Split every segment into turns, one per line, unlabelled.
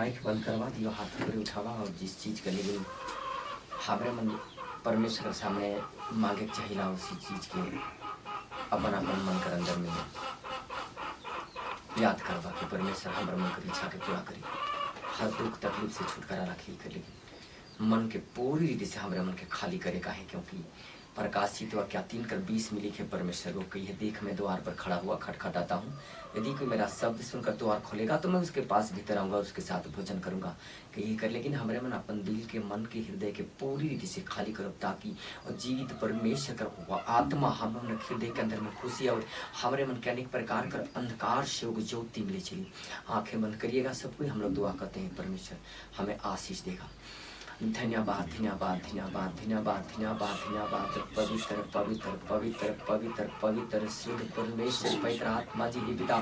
आँख बंद करवा दियो, हाथ ऊपर उठावा और जिस चीज़ के लिए हमारे मन परमेश्वर के सामने मांगे के चाहिए उसी चीज़ के अपन अपन मन कर अंदर में याद करवा कि परमेश्वर हमारे मन की इच्छा के पूरा करी, हर दुख तकलीफ से छुटकारा रखी करी, मन के पूरी रीति से हमारे मन के खाली करे का है। क्योंकि प्रकाशित वाक्य 3:20 में लिखे परमेश्वर को कही है, देख मैं द्वार पर खड़ा हुआ खटखटाता हूँ, यदि कोई मेरा शब्द सुनकर द्वार खोलेगा तो मैं उसके पास भीतर आऊंगा, उसके साथ भोजन करूंगा। कही कर लेकिन हमारे मन अपन दिल के मन के हृदय के पूरी रीति से खाली करो, ताकि और जीवित परमेश्वर कर हुआ आत्मा हम हृदय के अंदर में खुशी और हमारे मन के अनेक प्रकार कर अंधकार से वो ज्योति मिले चली। आंखें बंद करिएगा सब कोई, हम लोग दुआ करते हैं परमेश्वर हमें आशीष देगा। धन्यवाद धन्यवाद धन्यवाद धन्यवाद धन्यवाद धन्यवाद पवित्र पवित्र पवित्र पवित्र पवित्र शुद्ध परमेश्वर पवित्र आत्मा जी की पिता,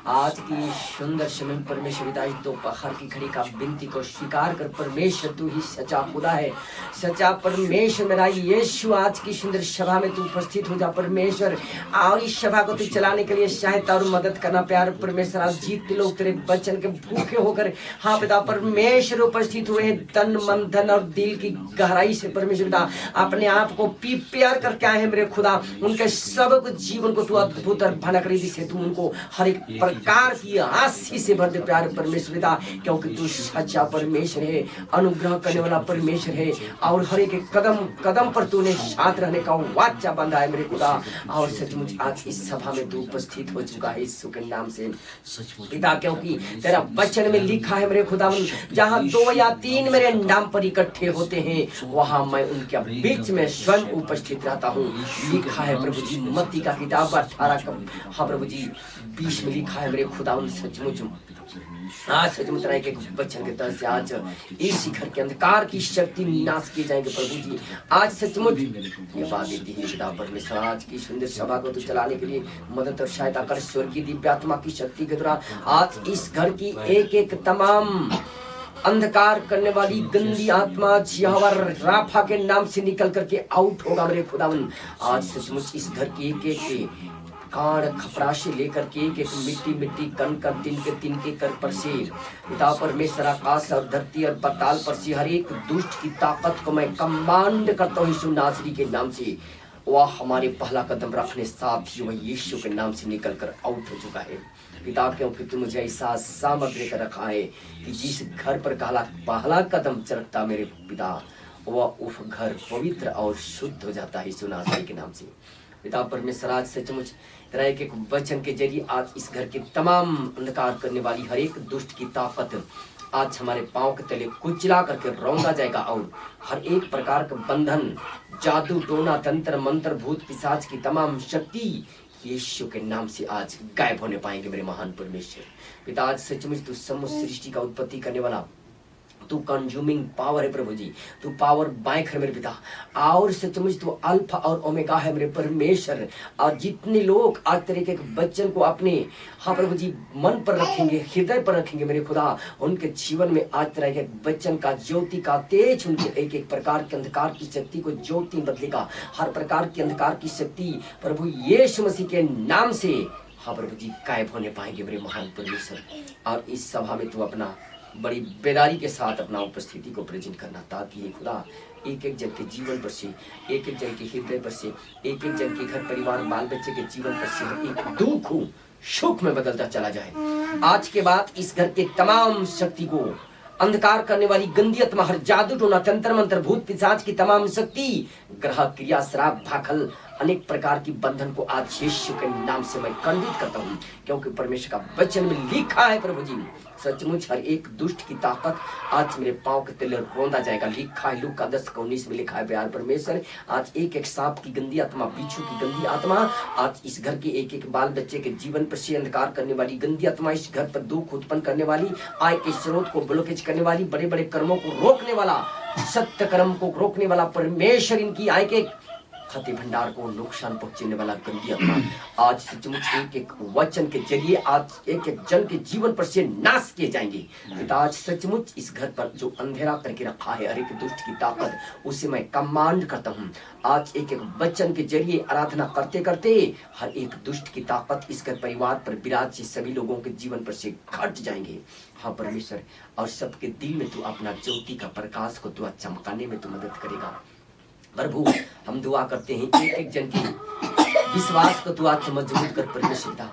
आज की सुंदर समय परमेश्वर पिता इस दोपहर की घड़ी का विनती को स्वीकार कर परमेश्वर तू ही सच्चा खुदा है, सच्चा परमेश्वर मेरा यीशु आज की सुंदर सभा में तू उपस्थित हो जा परमेश्वर, और इस सभा को तू चलाने के लिए सहायता और मदद करना प्यार परमेश्वर। आज जीत लोग तेरे वचन के भूखे होकर हाँ पिता परमेश्वर उपस्थित हुए हैं, तन मन धन और दिल की गहराई से परमेश्वर पिता अपने आप को प्यार करके आए हैं मेरे खुदा, उनके सब जीवन को तू अद्भुत और भनक रीति से तू उनको हर एक प्रकार की आशीष से भर दे प्यार परमेश्वर पिता, क्योंकि तू सच्चा परमेश्वर है, अनुग्रह करने वाला परमेश्वर है, और हर एक कदम कदम पर तूने साथ रहने का वाचा बांधा है मेरे खुदा। और सचमुच आज इस सभा में तू उपस्थित हो चुका है यीशु के नाम से पिता, क्योंकि तेरा वचन में लिखा है मेरे खुदा, जहाँ 2 या 3 मेरे नाम पर इकट्ठे होते हैं वहां मैं उनके बीच में स्वयं उपस्थित रहता हूँ। लिखा है प्रभु जी मत्ती का किताब 18 हाँ प्रभु जी 20 में लिखा है मेरे खुदा। उन सचमुच आज सचमुच तरह के वचन के तरह से आज इस शिखर के अंधकार की शक्ति नाश किए जाएंगे प्रभु जी। आज सचमुच ये बात देती है पिता परमेश्वर, आज की सुंदर सभा को तो चलाने के लिए मदद और सहायता कर, स्वर्गीय दिव्य आत्मा की शक्ति के द्वारा आज इस घर की एक एक तमाम अंधकार करने वाली गंदी आत्मा यहोवा राफा के नाम से निकल करके आउट होगा मेरे खुदावन। आज सचमुच इस घर की एक एक कांड खपरा से लेकर के एक एक मिट्टी कण कर दिन के कर पर से पिता परमेश्वर आकाश और धरती और पाताल पर से हर एक दुष्ट की ताकत को मैं कमांड करता हूँ यीशु नासरी के नाम से। वह हमारे पहला कदम रखने साथ ही वह यीशु के नाम से निकल कर आउट हो चुका है पिता, क्योंकि तू मुझे ऐसा सामग्री कर रखा है कि जिस घर पर पहला कदम चरकता मेरे पिता, वह उस घर पवित्र और शुद्ध हो जाता है यीशु नासरी के नाम से पिता परमेश्वर। आज सचमुच तेरा एक एक वचन के जरिए आज इस घर के तमाम अंधकार करने वाली हर एक दुष्ट की ताकत आज हमारे पांव के तले कुचला करके रौंदा जाएगा, और हर एक प्रकार का बंधन जादू टोना तंत्र मंत्र भूत पिशाच की तमाम शक्ति यीशु के नाम से आज गायब होने पाएंगे मेरे महान परमेश्वर पिता। आज सचमुच तू समस्त सृष्टि का उत्पत्ति करने वाला, तू कंज्यूमिंग पावर है प्रभु जी, तू पावर बैंक है मेरे पिता, और सचमुच तू अल्फा और ओमेगा है मेरे परमेश्वर। और जितने लोग आज तेरे के बच्चन को अपने हाँ प्रभु जी मन पर रखेंगे, हृदय पर रखेंगे मेरे खुदा, उनके जीवन में आज तेरा एक बच्चन का ज्योति का तेज उनके एक एक प्रकार के अंधकार की शक्ति को ज्योति बदलेगा। हर प्रकार की अंधकार की शक्ति प्रभु यीशु मसीह के नाम से हाँ प्रभु जी गायब होने पाएंगे मेरे महान परमेश्वर। और इस सभा में तू अपना बड़ी बेदारी के साथ अपना उपस्थिति को प्रेजेंट करना, ताकि ये खुदा एक एक जन के जीवन पर से, एक एक जन के हृदय पर से, एक एक जन के घर परिवार बाल बच्चे के जीवन पर से एक दुख सुख में बदलता चला जाए। आज के बाद इस घर के तमाम शक्ति को अंधकार करने वाली गंदी आत्मा, हर जादू टोना तंत्र मंत्र भूत पिशाच की तमाम शक्ति, ग्रह क्रिया श्राप भाखल अनेक प्रकार की बंधन को आज यीशु के नाम से मैं खंडित करता हूँ, क्योंकि परमेश्वर का वचन में लिखा है प्रभु जी सचमुच हर एक दुष्ट की ताकत आज मेरे पांव के तले रौंदा जाएगा। लिखा है लूका 10:19 में लिखा है प्यार परमेश्वर, आज एक एक सांप की गंदी आत्मा, बिच्छू की गंदी आत्मा आज इस घर के एक एक बाल बच्चे के जीवन पर से अंधकार करने वाली गंदी आत्मा, इस घर पर दुख उत्पन्न करने वाली, आय के स्रोत को ब्लॉकेज करने वाली, बड़े बड़े कर्मों को रोकने वाला, सत्य कर्म को रोकने वाला परमेश्वर इनकी आय के खती भंडार को नुकसान पहुंचाने वाला गंदी आत्मा आज सचमुच एक एक वचन के जरिए आज एक एक जन के जीवन पर से नाश किए जाएंगे। पिता आज सचमुच इस घर पर जो अंधेरा करके रखा है हर एक दुष्ट की ताकत उसे मैं कमांड करता हूँ। आज एक एक वचन के जरिए आराधना करते करते हर एक दुष्ट की ताकत इस घर परिवार पर विराज से सभी लोगों के जीवन पर से घट जाएंगे। हाँ परमेश्वर, और सबके दिल में तू अपना ज्योति का प्रकाश को तू चमकाने में तू मदद करेगा। प्रभु हम दुआ करते हैं एक एक जन की विश्वास को तू आज मजबूत कर परमेश्वर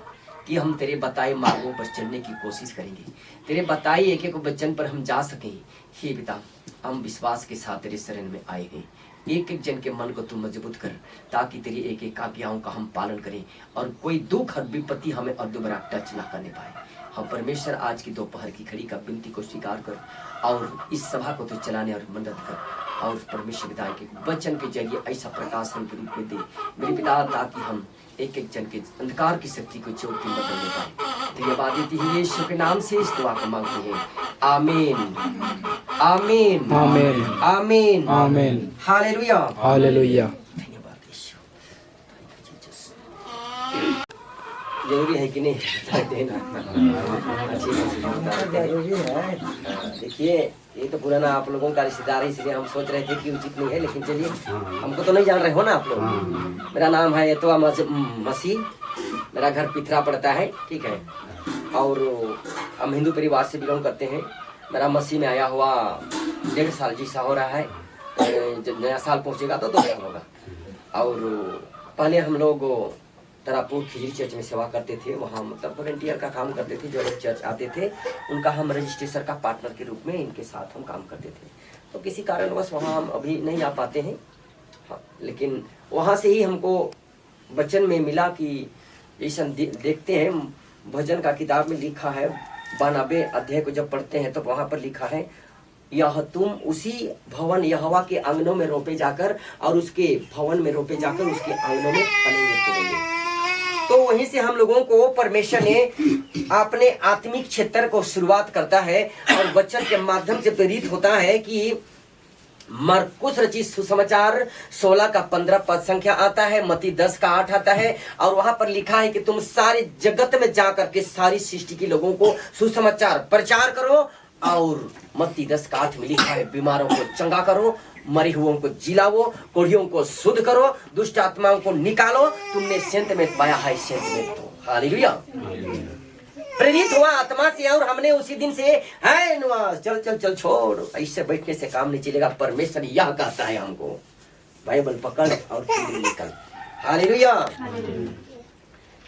कि हम तेरे बताए मार्गों पर चलने की कोशिश करेंगे, तेरे बताए एक एक वचन पर हम जा सकें। हे पिता, हम विश्वास के साथ तेरे शरण में आए हैं। एक एक जन के मन को तू मजबूत कर ताकि तेरी एक एक आज्ञाओं का हम पालन करें और कोई दुख और विपत्ति हमें और दोबारा टच ना करने पाए। हम परमेश्वर आज की दोपहर की घड़ी का विनती को स्वीकार कर और इस सभा को तू चलाने और मदद कर और परमेश्वर पिता के वचन के जरिए ऐसा प्रकाशन के रूप में दे मेरे पिता, ताकि हम एक एक जन के अंधकार की शक्ति को ज्योति में बदलने पाए। धन्यवाद देते हैं यीशु के नाम से इस दुआ को मांगते हैं, आमीन आमीन
आमीन
आमीन
आमीन।
Hallelujah
hallelujah.
धन्यवाद यीशु। जरूरी है कि नहीं? देखिए ये तो पुराना आप लोगों का रिश्तेदार है, इसलिए हम सोच रहे थे कि उचित नहीं है, लेकिन चलिए हमको तो नहीं जान रहे हो ना आप लोग। मेरा नाम है तो मसीह, मेरा घर पिथरा पड़ता है, ठीक है, और हम हिंदू परिवार से बिलोंग करते हैं। मेरा मसीह में आया हुआ 1.5 साल जैसा हो रहा है, जब नया साल पहुंचेगा तो 2 साल होगा। और पहले हम लोग तरापुर खिजरी चर्च में सेवा करते थे, वहाँ मतलब वॉलंटियर का काम करते थे। जो लोग चर्च आते थे उनका हम रजिस्ट्रेशन का पार्टनर के रूप में इनके साथ हम काम करते थे। तो किसी कारणवश वहाँ हम अभी नहीं आ पाते हैं, हाँ, लेकिन वहाँ से ही हमको वचन में मिला कि जैसा देखते हैं भजन का किताब में लिखा है 92 अध्याय को जब पढ़ते हैं तो वहाँ पर लिखा है, यह तुम उसी भवन यहोवा के आंगनों में रोपे जाकर और उसके भवन में रोपे जाकर उसके आंगनों में फलेंगे फूलेंगे। तो वहीं से हम लोगों को परमेश्वर ने अपने आत्मिक क्षेत्र को शुरुआत करता है और वचन के माध्यम से प्रेरित होता है कि मरकुस रचित सुसमाचार 16 का 15 पद संख्या आता है, मत्ती 10 का 8 आता है, और वहां पर लिखा है कि तुम सारे जगत में जाकर के सारी सृष्टि के लोगों को सुसमाचार प्रचार करो। और मत्ती 10 का 8 में लिखा है, बीमारों को चंगा करो, मरे हुओं को जिलाओ, कोढ़ियों को शुद्ध करो, दुष्ट आत्माओं को निकालो, तुमने सेंत में पाया है सेंत में दो। हालेलुया। प्रेरित हुआ आत्मा से और हमने उसी दिन से है नवाज चल चल चल छोड़, ऐसे बैठने से काम नहीं चलेगा। परमेश्वर यह कहता है हमको, बाइबल पकड़ और निकल। हालेलुया।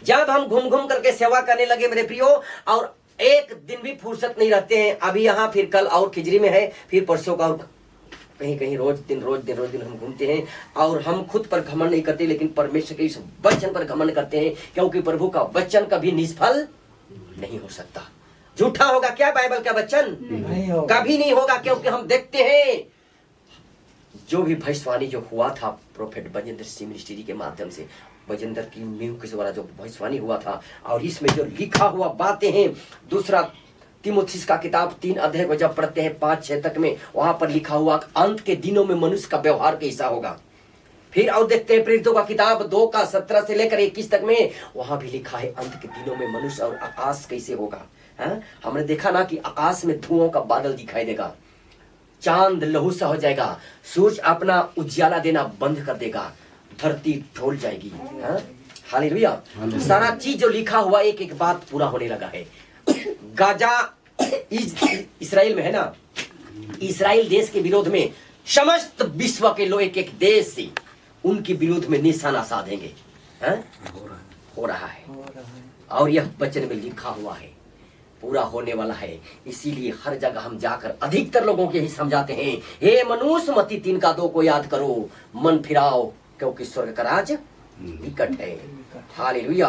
जब हम घूम घूम करके सेवा करने लगे मेरे प्रियो, और एक दिन भी फुर्सत नहीं रहते हैं, अभी यहाँ फिर कल और खिजरी में है, फिर परसों का और कहीं कहीं रोज दिन हम घूमते हैं। और हम खुद पर घमंड नहीं करते, लेकिन परमेश्वर के इस वचन पर घमंड करते हैं, क्योंकि प्रभु का वचन कभी निष्फल नहीं हो सकता। झूठा होगा क्या बाइबल का वचन? कभी नहीं होगा, क्योंकि हम देखते हैं जो भी भविष्यवाणी जो हुआ था प्रोफेट बजेंद्र सिंह मिनिस्ट्री के माध्यम से, बजेंद्र की मीऊ के द्वारा जो भविष्यवाणी हुआ था, और इसमें जो लिखा हुआ बातें हैं, दूसरा तिमुथियुस का किताब 3 अध्याय को जब पढ़ते हैं 5-6 तक में, वहां पर लिखा हुआ अंत के दिनों में मनुष्य का व्यवहार कैसा होगा। फिर और देखते हैं प्रेरितों का किताब 2 का 17 से लेकर 21 तक में, वहां भी लिखा है अंत के दिनों में मनुष्य और आकाश कैसे होगा। हमने देखा ना कि आकाश में धुओं का बादल दिखाई देगा, चांद लहू सा हो जाएगा, सूरज अपना उज्याला देना बंद कर देगा, धरती ढोल जाएगी। हालेलुया। सारा चीज जो लिखा हुआ एक एक बात पूरा होने लगा है। गाजा इस्राएल में है ना, इस्राएल देश के विरोध में समस्त विश्व के लोग एक एक देश से उनके विरोध में निशाना साधेंगे। हो रहा है और यह वचन में लिखा हुआ है, पूरा होने वाला है। इसीलिए हर जगह हम जाकर अधिकतर लोगों के ही समझाते हैं, हे मनुष्य मत्ती 3 का 2 को याद करो, मन फिराओ, क्योंकि स्वर्ग का राज निकट है। हालेलुया।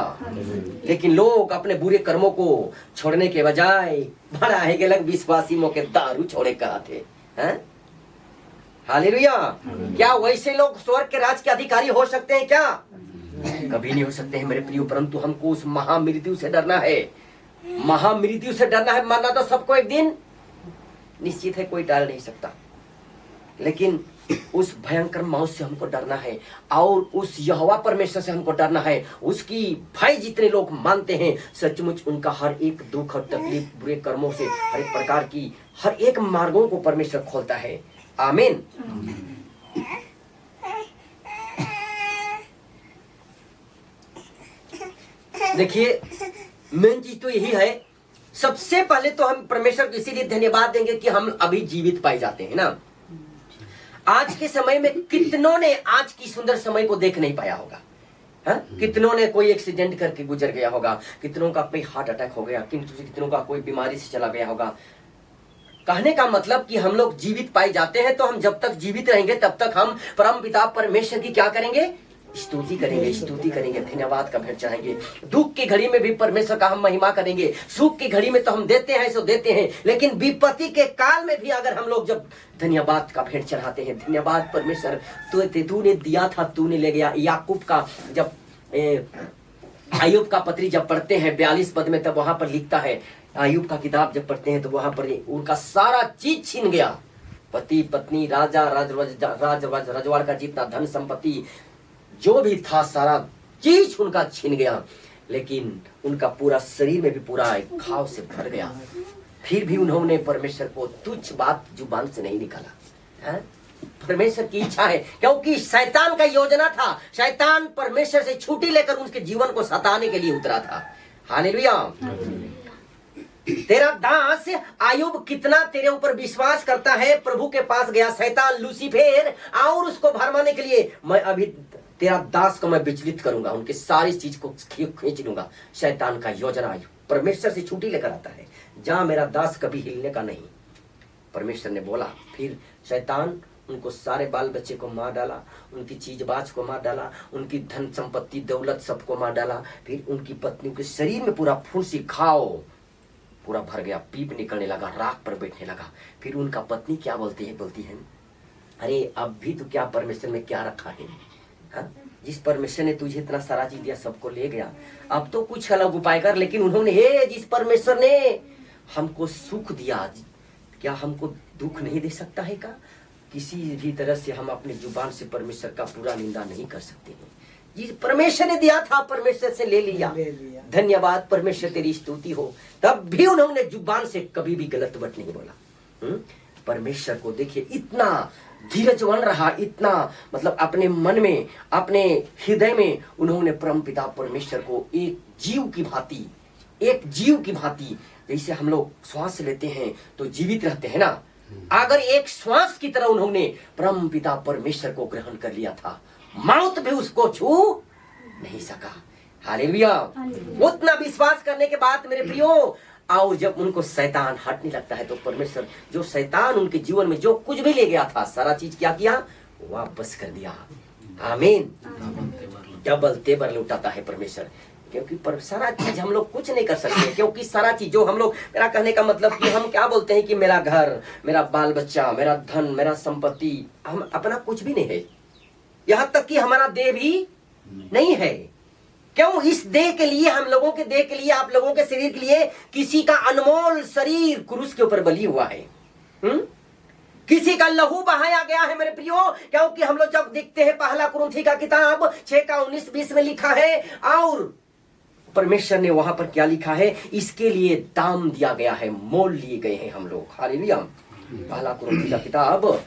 लेकिन लोग अपने बुरे कर्मों को छोड़ने के बजाय बड़ा है कि लग विश्वासी मौके दारू छोड़े कहते हैं। हालेलुया। क्या वैसे लोग स्वर्ग के राज के अधिकारी हो सकते हैं क्या? कभी नहीं हो सकते हैं मेरे प्रियो, परंतु हमको उस महामृत्यु से डरना है। महामृत्यु से डरना है, मरना तो सबको एक दिन निश्चित है, कोई टाल नहीं सकता। लेकिन उस भयंकर मौत से हमको डरना है और उस यहोवा परमेश्वर से हमको डरना है। उसकी भय जितने लोग मानते हैं सचमुच उनका हर एक दुख और तकलीफ, बुरे कर्मों से, हर एक प्रकार की हर एक मार्गों को परमेश्वर खोलता है। आमीन। देखिए मेन चीज तो यही है, सबसे पहले तो हम परमेश्वर को इसीलिए धन्यवाद देंगे कि हम अभी जीवित पाए जाते हैं ना। आज के समय में कितनों ने आज की सुंदर समय को देख नहीं पाया होगा, है? कितनों ने कोई एक्सीडेंट करके गुजर गया होगा, कितनों का कोई हार्ट अटैक हो गया, कितनों का कोई बीमारी से चला गया होगा। कहने का मतलब कि हम लोग जीवित पाए जाते हैं तो हम जब तक जीवित रहेंगे तब तक हम परम पिता परमेश्वर की क्या करेंगे, स्तुति करेंगे, धन्यवाद का भेंट चढ़ाएंगे। दुख की घड़ी में भी परमेश्वर का हम महिमा करेंगे। सुख की घड़ी में तो हम देते हैं सो देते हैं, लेकिन विपत्ति के काल में भी अगर हम लोग जब धन्यवाद का भेंट चढ़ाते हैं, धन्यवाद परमेश्वर तूने दिया था, तूने ले गया। याकूब का जब अय्यूब का पत्री जब पढ़ते हैं 42 पद में, तब वहां पर लिखता है, अय्यूब का किताब जब पढ़ते हैं तो वहां पर उनका सारा चीज छीन गया, पति पत्नी, राजा रजवाड़ का जितना धन संपत्ति जो भी था सारा चीज उनका छीन गया, लेकिन उनका पूरा शरीर में भी पूरा घाव से भर गया। फिर भी उन्होंने परमेश्वर को तुच्छ बात जुबान से नहीं निकाला। परमेश्वर की इच्छा है, क्योंकि शैतान का योजना था, शैतान परमेश्वर से छुट्टी लेकर उनके जीवन को सताने के लिए उतरा था। हालेलुया। तेरा दास अय्यूब कितना तेरे ऊपर विश्वास करता है, प्रभु के पास गया शैतान लूसीफेर और उसको भरमाने के लिए, मैं अभी तेरा दास को मैं विचलित करूंगा, उनके सारी चीज को खींच लूंगा। शैतान का योजना परमेश्वर से छुट्टी लेकर आता है, जा मेरा दास कभी हिलने का नहीं, परमेश्वर ने बोला। फिर शैतान उनको सारे बाल बच्चे को मार डाला, उनकी चीजबाज को मार डाला, उनकी धन संपत्ति दौलत सबको मार डाला। फिर उनकी पत्नी के शरीर में पूरा फुंसी घाव पूरा भर गया, पीप निकलने लगा, राख पर बैठने लगा। फिर उनका पत्नी क्या बोलती है, अरे अब भी तो क्या परमेश्वर में क्या रखा है, हा? जिस परमेश्वर ने तुझे इतना सारा चीज दिया, सबको ले गया, अब तो कुछ अलग उपाय कर। लेकिन उन्होंने, हे जिस परमेश्वर ने हमको सुख दिया, क्या हमको दुख नहीं दे सकता है का? किसी भी तरह से हम अपनी जुबान से परमेश्वर का पूरा निंदा नहीं कर सकते हैं। जिस परमेश्वर ने दिया था परमेश्वर से ले लिया। धन्यवाद परमेश्वर, तेरी स्तुति हो। तब भी उन्होंने जुबान से कभी भी गलत वर्ड नहीं बोला। परमेश्वर को देखिए, इतना धीरजवान रहा, इतना मतलब अपने मन में, अपने हृदय में उन्होंने परम पिता परमेश्वर को एक जीव की भांति, जैसे हम लोग श्वास लेते हैं तो जीवित रहते हैं ना, अगर एक श्वास की तरह उन्होंने परम पिता परमेश्वर को ग्रहण कर लिया था, मौत भी उसको छू नहीं सका। हालेलुया। उतना विश्वास करने के बाद मेरे प्रियो, और जब उनको शैतान हटने लगता है तो परमेश्वर, जो शैतान उनके जीवन में जो कुछ भी ले गया था, सारा चीज क्या किया, वापस कर दिया। आमीन। डबल तेबर लौटाता है परमेश्वर, क्योंकि सारा चीज हम लोग कुछ नहीं कर सकते, क्योंकि सारा चीज जो हम लोग, मेरा कहने का मतलब कि हम क्या बोलते हैं कि मेरा घर, मेरा बाल बच्चा, मेरा धन, मेरा संपत्ति, हम अपना कुछ भी नहीं है, यहाँ तक कि हमारा देह भी नहीं है। क्यों? इस देह के लिए, हम लोगों के देह के लिए, आप लोगों के शरीर के लिए किसी का अनमोल शरीर क्रूस के ऊपर बलि हुआ है। किसी का लहू बहाया गया है मेरे प्रियो, क्योंकि हम लोग जब देखते हैं पहला कुरिन्थी का किताब 6:19-20 में लिखा है, और परमेश्वर ने वहां पर क्या लिखा है, इसके लिए दाम दिया गया है, मोल लिए गए हैं हम लोग। हालेलुया। पहला कुरिन्थी का किताब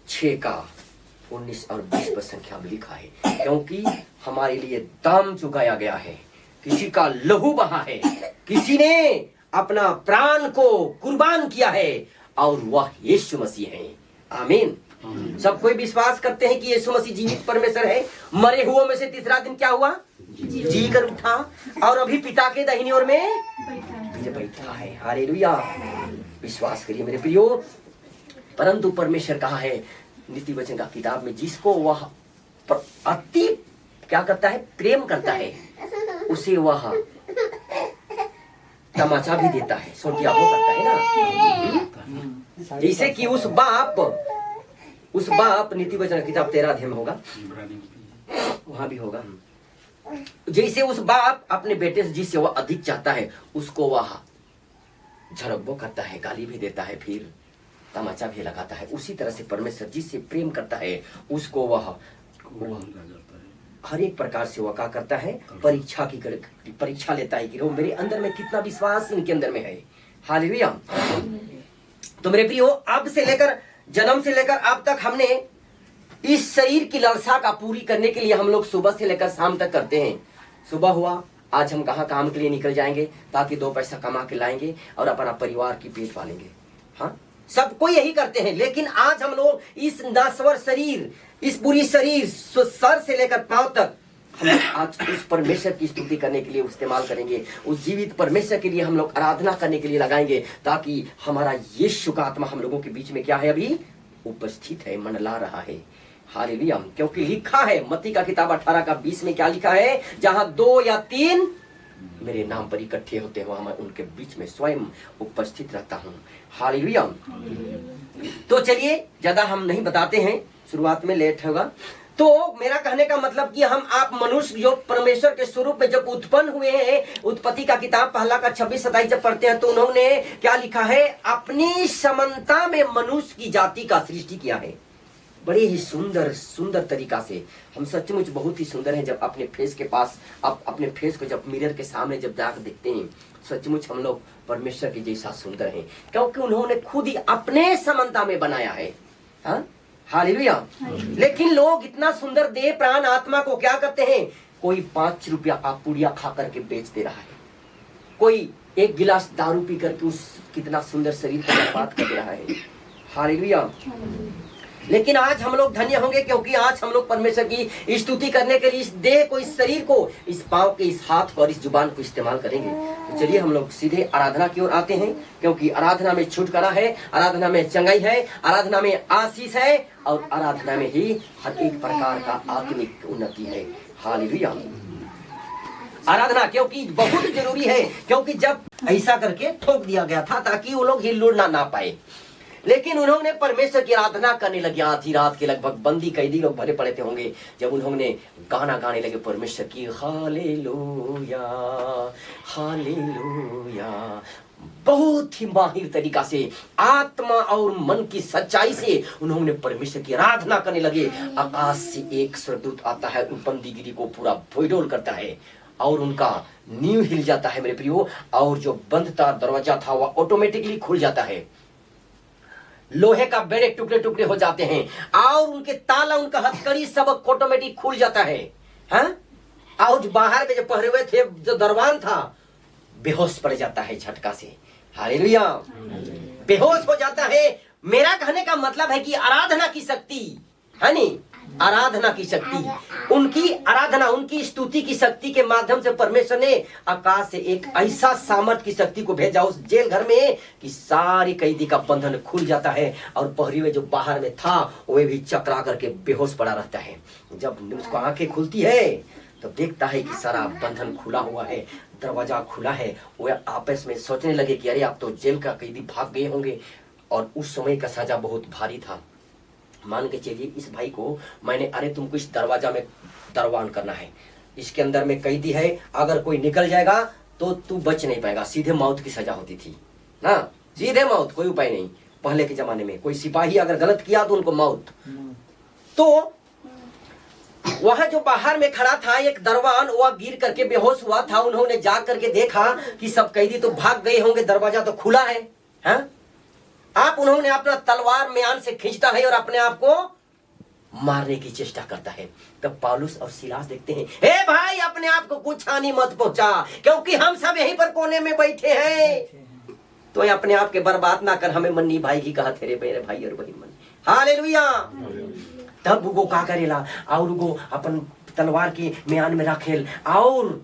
6:19 और 20 पर संख्या में लिखा है, क्योंकि हमारे लिए दाम चुकाया गया है, किसी का लहू बहा है, किसी ने अपना प्राण को कुर्बान किया है, और वह यीशु मसीह है। आमीन। सब कोई विश्वास करते हैं कि यीशु मसीह जीवित परमेश्वर है। मरे हुओं में से तीसरा दिन क्या हुआ, जी कर उठा, और अभी पिता के दाहिनी ओर में बैठा है। हालेलुया। विश्वास करिए मेरे प्रियो। परंतु परमेश्वर कहा है नीति वचन का किताब में, जिसको वह अति क्या करता है, प्रेम करता है, उसे वह तमाचा भी देता है, सोटिया वो करता है ना। जैसे कि उस बाप नीति वचन किताब 13 अध्याय में होगा, वहां भी होगा, जैसे उस बाप अपने बेटे से जिससे वह अधिक चाहता है, उसको वह झड़ब्बो करता है, गाली भी देता है, फिर तमाचा भी लगाता है। उसी तरह से परमेश्वर जिससे प्रेम करता है उसको वह हर एक प्रकार से वह क्या करता है, परीक्षा लेता है कि वो मेरे अंदर में कितना विश्वास इनके अंदर में है। हालेलुया। तो मेरे प्रियो, अब से लेकर जन्म से लेकर अब तक हमने इस शरीर की लालसा का पूरी करने के लिए हम लोग सुबह से लेकर शाम तक करते हैं। सुबह हुआ, आज हम कहाँ काम के लिए निकल जाएंगे ताकि 2 पैसा कमा के लाएंगे और अपना परिवार की पेट पालेंगे। हाँ, सबको यही करते हैं। लेकिन आज हम लोग इस नाश्वर शरीर, इस पूरी शरीर सर से लेकर पांव तक हम आज उस परमेश्वर की स्तुति करने के लिए इस्तेमाल करेंगे। उस जीवित परमेश्वर के लिए हम लोग आराधना करने के लिए लगाएंगे, ताकि हमारा यीशु का आत्मा हम लोगों के बीच में क्या है, अभी उपस्थित है, मंडला रहा है। हालेलुया। क्योंकि लिखा है मत्ती का किताब 18:20 में क्या लिखा है, जहां 2 या 3 मेरे नाम पर इकट्ठे होते हो, मैं उनके बीच में स्वयं उपस्थित रहता हूँ। हालेलुया। तो चलिए ज्यादा हम नहीं बताते हैं, शुरुआत में लेट होगा। तो मेरा कहने का मतलब कि हम आप मनुष्य जो परमेश्वर के स्वरूप में जब उत्पन्न हुए हैं, उत्पत्ति का किताब 1:26-27 जब पढ़ते हैं तो उन्होंने क्या लिखा है, अपनी समानता में मनुष्य की जाति का सृष्टि किया है। बड़े ही सुंदर सुंदर तरीका से, हम सचमुच बहुत ही सुंदर हैं जब अपने फेस के पास, आप अपने फेस को जब मिरर के सामने जब जाकर देखते हैं, सचमुच हम लोग परमेश्वर के जैसा सुंदर हैं, क्योंकि उन्होंने खुद ही अपने समानता में बनाया है। हाँ, हालेलुया। लेकिन लोग इतना सुंदर देह प्राण आत्मा को क्या करते हैं, कोई 5 रुपया आप पुड़िया खा करके बेच दे रहा है, कोई 1 गिलास दारू पी करके उस कितना सुंदर शरीर को बर्बाद कर दे रहा है। हालेलुया। लेकिन आज हम लोग धन्य होंगे क्योंकि आज हम लोग परमेश्वर की स्तुति करने के लिए इस देह को, इस शरीर को, इस पांव के, इस हाथ को और इस जुबान को इस्तेमाल करेंगे। तो चलिए हम लोग सीधे आराधना की ओर आते हैं, क्योंकि आराधना में छुटकारा है, आराधना में चंगाई है, आराधना में आशीष है और आराधना में ही हर एक प्रकार का आत्मिक उन्नति है। हालेलुया। आराधना क्योंकि बहुत जरूरी है, क्योंकि जब ऐसा करके ठोक दिया गया था ताकि वो लोग हिल ना पाए, लेकिन उन्होंने परमेश्वर की आराधना करने लगे। आधी रात के लगभग बंदी कैदी लोग भरे पड़े थे होंगे, जब उन्होंने गाना गाने लगे परमेश्वर की, हालेलुया हालेलुया, बहुत ही माहिर तरीका से आत्मा और मन की सच्चाई से उन्होंने परमेश्वर की आराधना करने लगे। आकाश से एक स्वर्गदूत आता है, उन बंदीगिरी को पूरा भोईडोल करता है और उनका नींव हिल जाता है मेरे प्रियो, और जो बंद था दरवाजा था वह ऑटोमेटिकली खुल जाता है। लोहे का बेड़े टुकड़े टुकड़े हो जाते हैं और उनके ताला, उनका हथकड़ी सब ऑटोमेटिक खुल जाता है। हाँ? और जो बाहर में जो पहरे हुए थे, जो दरबान था, बेहोश पड़ जाता है झटका से। हालेलुया। बेहोश हो जाता है। मेरा कहने का मतलब है कि आराधना की शक्ति है नहीं, आराधना की शक्ति, उनकी आराधना, उनकी स्तुति की शक्ति के माध्यम से परमेश्वर ने आकाश से एक ऐसा सामर्थ की शक्ति को भेजा उस जेल घर में कि सारी कैदी का बंधन खुल जाता है और पहरी हुए जो बाहर में था वह भी चकरा करके बेहोश पड़ा रहता है। जब उसको आंखें खुलती है तो देखता है कि सारा बंधन खुला हुआ है, दरवाजा खुला है। वह आपस में सोचने लगे कि अरे आप तो जेल का कैदी भाग गए होंगे, और उस समय का सजा बहुत भारी था। मान के चलिए इस भाई को मैंने, अरे तुमको इस दरवाजा में दरवान करना है, इसके अंदर में कैदी है, अगर कोई निकल जाएगा तो तू बच नहीं पाएगा, सीधे मौत की सजा होती थी ना, सीधे मौत, कोई उपाय नहीं। पहले के जमाने में कोई सिपाही अगर गलत किया तो उनको मौत। तो वहां जो बाहर में खड़ा था एक दरवान, वह गिर करके बेहोश हुआ था। उन्होंने जा करके देखा कि सब कैदी तो भाग गए होंगे, दरवाजा तो खुला है। हाँ? आप उन्होंने अपना तलवार म्यान से खींचता है और अपने आप को मारने की चेष्टा करता है। तब पौलुस और सिलास देखते हैं, हे भाई अपने आप को कुछ हानि मत पहुंचा, क्योंकि हम सब यहीं पर कोने में बैठे हैं, तो अपने आप के बर्बाद ना कर, हमें मन्नी भाई की कहा तेरे मेरे भाई और बहन मन। हालेलुया। तब वो का करेला और वो अपन तलवार की म्यान में रखेल और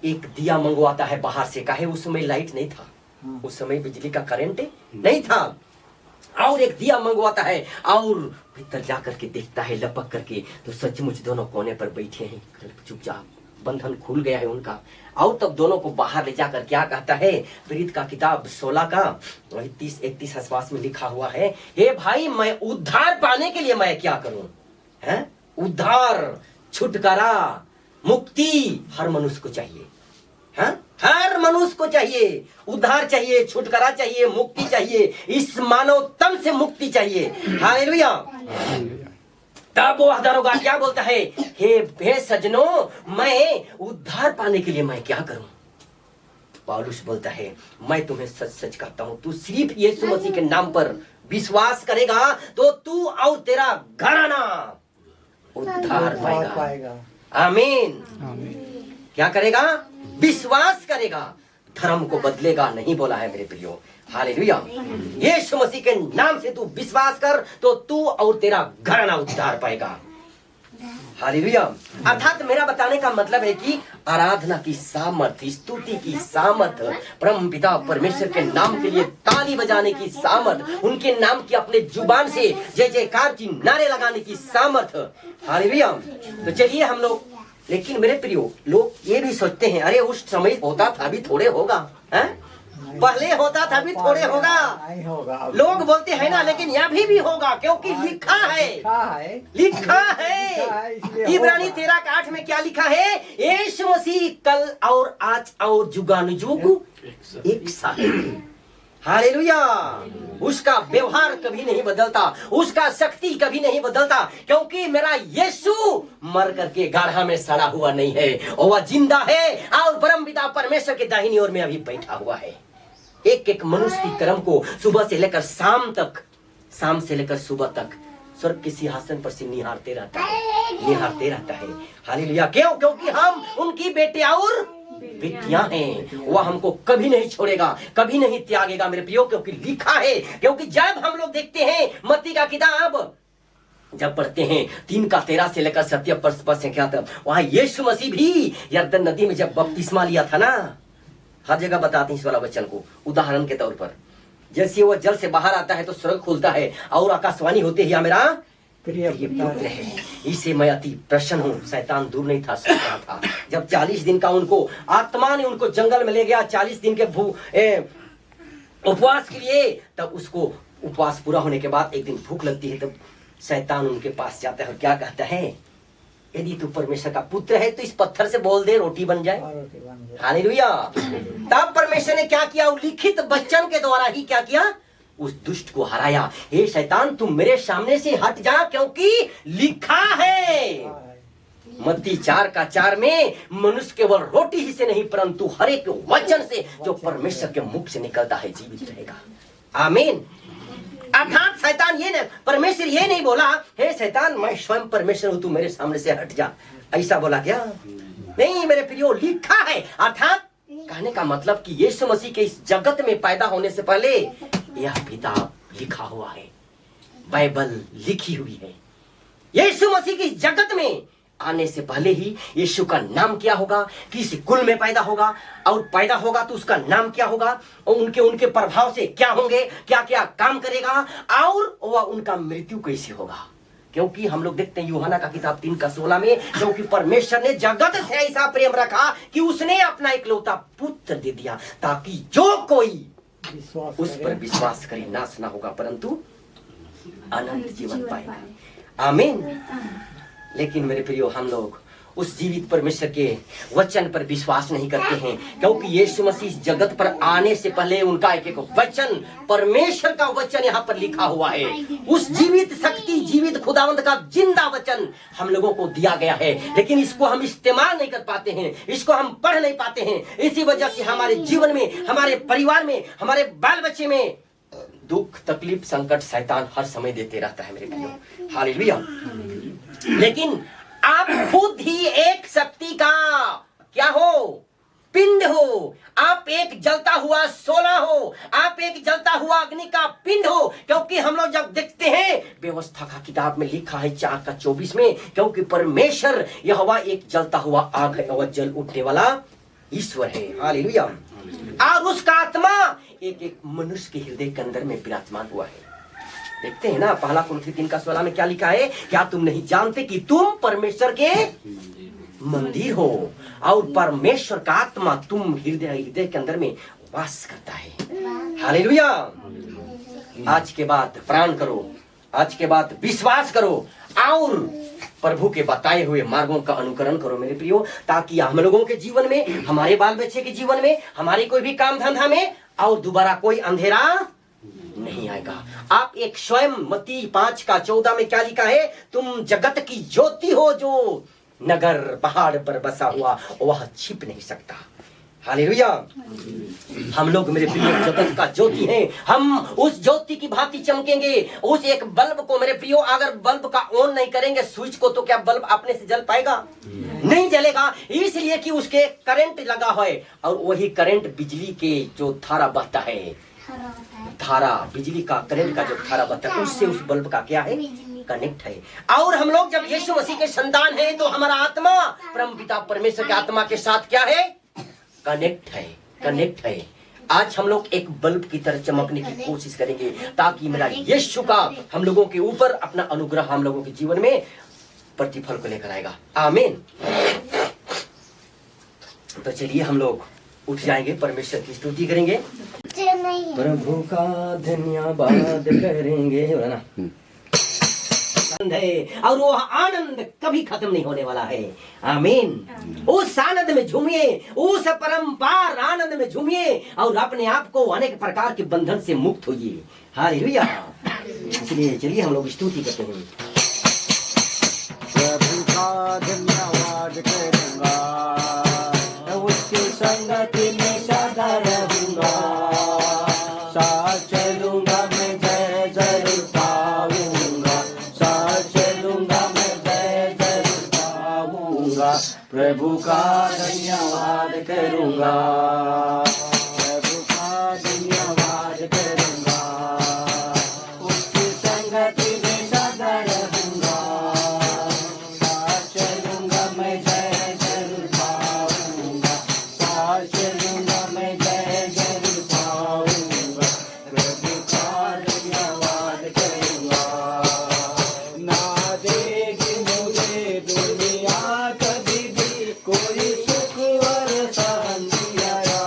एक दिया मंगवाता है बाहर से। काहे उस समय लाइट नहीं था, उस समय बिजली का करंट नहीं था, और एक दिया मंगवाता है और भीतर जाकर के देखता है लपक करके, तो सचमुच दोनों कोने पर बैठे हैं चुपचाप, बंधन खुल गया है उनका। और तब दोनों को बाहर ले जाकर क्या कहता है, प्रेरित का किताब 16 का 30-31 आसपास में लिखा हुआ है, हे भाई मैं उद्धार पाने के लिए मैं क्या करूं? है उद्धार, छुटकारा, मुक्ति हर मनुष्य को चाहिए। हाँ? हर मनुष्य को चाहिए उद्धार, चाहिए छुटकारा, चाहिए मुक्ति, चाहिए इस मानव तन से मुक्ति चाहिए। हालेलुया। तब वो दरोगा क्या बोलता है, हे सजनों, मैं उद्धार पाने के लिए मैं क्या करूं? पौलुस बोलता है, मैं तुम्हें सच सच कहता हूं, तू सिर्फ यीशु मसीह के नाम पर विश्वास करेगा तो तू और तेरा घराना उद्धार पाएगा। आमीन। क्या करेगा? विश्वास करेगा, धर्म को बदलेगा नहीं बोला है मेरे प्रियो। हालेलुया। यीशु मसीह के नाम से तू विश्वास कर तो तू और तेरा घराना उद्धार पाएगा। हालेलुया। अर्थात मेरा बताने का मतलब है कि आराधना की सामर्थ्य, स्तुति की सामर्थ्य, परम पिता परमेश्वर के नाम के लिए ताली बजाने की सामर्थ्य, उनके नाम की अपने जुबान से जय जयकार की नारे लगाने की सामर्थ्य। हालेलुया। तो चलिए हम लोग, लेकिन मेरे प्रियो, लोग ये भी सोचते हैं, अरे उस समय होता था अभी थोड़े होगा, है? पहले होता था अभी थोड़े होगा, लोग बोलते हैं ना, लेकिन यहाँ भी होगा क्योंकि लिखा है। इब्रानी 13:8 में क्या लिखा है? यीशु मसीह कल और आज और जुगानुजुग एक साथ। हालेलुया। उसका व्यवहार कभी नहीं बदलता, उसका शक्ति कभी नहीं बदलता, क्योंकि मेरा यीशु मर करके गाढ़ा में सड़ा हुआ नहीं है, और वह जिंदा है और परम पिता परमेश्वर के दाहिनी ओर में अभी बैठा हुआ है। एक एक मनुष्य की कर्म को सुबह से लेकर शाम तक, शाम से लेकर सुबह तक स्वर्ग के सिंहासन पर से निहारते रहता है। हालेलुया। क्यों? क्योंकि हम उनकी बेटे और बेटियां हैं। वह हमको कभी नहीं छोड़ेगा, कभी नहीं त्यागेगा मेरे प्रियो, क्योंकि लिखा है। क्योंकि जब हम लोग देखते हैं मत्ती का किताब जब पढ़ते हैं 3:13 से लेकर 7 पद संख्या तक, वहां यीशु मसीह भी यरदन नदी में जब बपतिस्मा लिया था ना, हर जगह बताते हैं इस वाला वचन को उदाहरण के तौर पर। जैसे वह जल से बाहर आता है तो स्वर्ग खुलता है और आकाशवाणी होती है, मेरा प्रिय पुत्र है, इसे मैं अति प्रसन्न हूँ। शैतान दूर नहीं था, सोच रहा था। जब 40 दिन का उनको आत्मा ने उनको जंगल में ले गया 40 दिन के उपवास के लिए, तब उसको उपवास पूरा होने के बाद एक दिन भूख लगती है, तब शैतान उनके पास जाता है और क्या कहता है, यदि तू परमेश्वर का पुत्र है तो इस पत्थर से बोल दे रोटी बन जाए। हालेलुया। तब परमेश्वर ने क्या किया? लिखित वचन के द्वारा ही क्या किया? उस दुष्ट को हराया। हे शैतान, तुम मेरे सामने से हट जा, क्योंकि लिखा है मत्ती 4:4 में, मनुष्य केवल रोटी ही से नहीं परंतु हर एक वचन से जो परमेश्वर के मुख से निकलता है जीवित रहेगा। आमीन। अर्थात शैतान ये नहीं, परमेश्वर ये नहीं बोला, हे शैतान मैं स्वयं परमेश्वर हूं, तू मेरे सामने से हट जा, ऐसा बोला क्या? नहीं मेरे प्रियो, लिखा है। अर्थात कहने का मतलब कि यीशु मसीह के इस जगत में पैदा होने से पहले यह किताब लिखा हुआ है, बाइबल लिखी हुई है। यीशु मसीह की इस जगत में आने से पहले ही यीशु का नाम क्या होगा, किस कुल में पैदा होगा, और पैदा होगा तो उसका नाम क्या होगा, और उनके प्रभाव से क्या होंगे, क्या क्या काम करेगा, और वह उनका मृत्यु कैसे होगा। क्योंकि हम लोग देखते हैं यूहन्ना का किताब 3:16 में, क्योंकि परमेश्वर ने जगत से ऐसा प्रेम रखा कि उसने अपना इकलौता पुत्र दे दिया, ताकि जो कोई उस पर विश्वास करे नाश ना होगा परंतु अनंत जीवन पाएगा। आमीन। लेकिन मेरे प्रियो, हम लोग उस जीवित परमेश्वर के वचन पर विश्वास नहीं करते हैं, क्योंकि यीशु मसीह जगत पर आने से पहले उनका एक वचन, परमेश्वर का वचन यहाँ पर लिखा हुआ है। उस जीवित शक्ति, जीवित खुदावंत का जिंदा वचन हम लोगों को दिया गया है, लेकिन इसको हम इस्तेमाल नहीं कर पाते हैं, इसको हम पढ़ नहीं पाते हैं। इसी वजह से हमारे जीवन में, हमारे परिवार में, हमारे बाल बच्चे में दुख, तकलीफ, संकट शैतान हर समय देते रहता है मेरे प्रियो। हालेलुया। लेकिन आप खुद ही एक शक्ति का क्या हो? पिंड हो। आप एक जलता हुआ शोला हो, आप एक जलता हुआ अग्नि का पिंड हो। क्योंकि हम लोग जब देखते हैं व्यवस्था का किताब में लिखा है 4:24 में, क्योंकि परमेश्वर यहोवा एक जलता हुआ आग है और जल उठने वाला ईश्वर है। हालेलुया। और उसका आत्मा एक एक मनुष्य के हृदय के अंदर में विराजमान हुआ है। देखते हैं ना, 1 कुरिन्थियों 3:16 में क्या लिखा है, क्या तुम नहीं जानते कि तुम परमेश्वर के मंदिर हो और परमेश्वर का आत्मा तुम हृदय के अंदर में वास करता है। हालेलुया। आज के बाद प्राण करो, आज के बाद विश्वास करो और प्रभु के बताए हुए मार्गों का अनुकरण करो मेरे प्रियो, ताकि हम लोगों के जीवन में, हमारे बाल बच्चे के जीवन में, हमारे कोई भी काम धंधा में और दोबारा कोई अंधेरा नहीं आएगा। आप एक स्वयं मत्ती 5:14 में क्या लिखा है, तुम जगत की ज्योति हो, जो नगर पहाड़ पर बसा हुआ वह छिप नहीं सकता। हालेलुया। हम लोग मेरे प्रियो जगत का ज्योति हैं, हम उस ज्योति की भांति चमकेंगे। उस एक बल्ब को मेरे प्रियो अगर बल्ब का ऑन नहीं करेंगे स्विच को, तो क्या बल्ब अपने से जल पाएगा? नहीं जलेगा, इसलिए कि उसके करंट लगा है, और वही करंट बिजली के जो धारा बहता है, धारा बिजली का करंट का जो धारा बहता है, उससे उस बल्ब का क्या है, कनेक्ट है। और हम लोग जब यीशु मसीह के संतान हैं, तो हमारा आत्मा परम पिता परमेश्वर के आत्मा के साथ क्या है, कनेक्ट है, कनेक्ट है। आज हम लोग एक बल्ब की तरह चमकने की कोशिश करेंगे, ताकि मेरा यीशु का हम लोगों के ऊपर अपना अनुग्रह हम लोगों के जीवन में प्रतिफल को लेकर आएगा। आमीन। तो चलिए हम लोग उठ जाएंगे, परमेश्वर की स्तुति करेंगे, प्रभु का धन्यवाद करेंगे ना, है और वो आनंद कभी खत्म नहीं होने वाला है। आमीन। उस आनंद में झूमिए, उस परंपार आनंद में झूमिए और अपने आप को अनेक प्रकार के बंधन से मुक्त होइए। हालेलुया। इसलिए चलिए हम लोग स्तुति करते हैं।
प्रभु का धन्यवाद करूंगा, उसकी संगति में सदा रहूंगा, साथ चलूंगा मैं जय जरूर पाऊंगा, साथ चलूंगा मैं जय जरूर पाऊंगा। प्रभु का धन्यवाद करूंगा, प्रभु का धन्यवाद करूंगा, उसकी संगति में सदा रहूंगा, साथ चलूंगा मैं जय जरूर पाऊंगा, साथ चलूंगा मैं जय जरूर पाऊंगा। प्रभु का धन्यवाद करूंगा, ना देगी मुझे दुनिया कभी भी कोई सुख और शांति आया,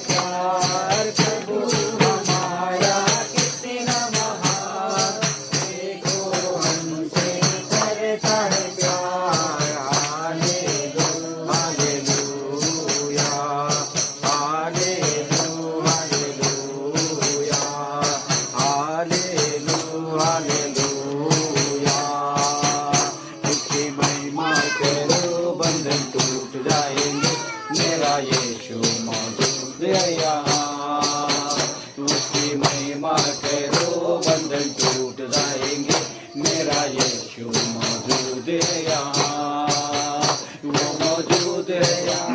प्यार प्रभु हमारा कितना महान, देखो हमसे करता है प्यार। Hallelujah hallelujah hallelujah hallelujah. उसकी महिमा करो बंधन टूट जाएंगे, मेरा यीशु मौजूद है यहाँ। उसकी महिमा करो बंधन टूट जाएंगे, मेरा यीशु मौजूद है यहाँ। वो मौजूद है यहाँ,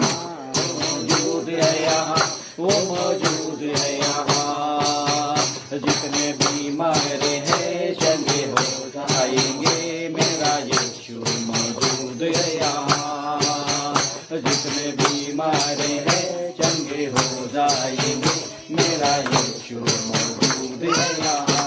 मौजूद है यहाँ, वो मौजूद है यहाँ। जितने बीमार हैं चंगे हो जाएंगे, मेरा यीशु मौजूद है यहाँ। जितने बीमार हैं चंगे हो जाएंगे, मेरा यीशु मौजूद है यहाँ।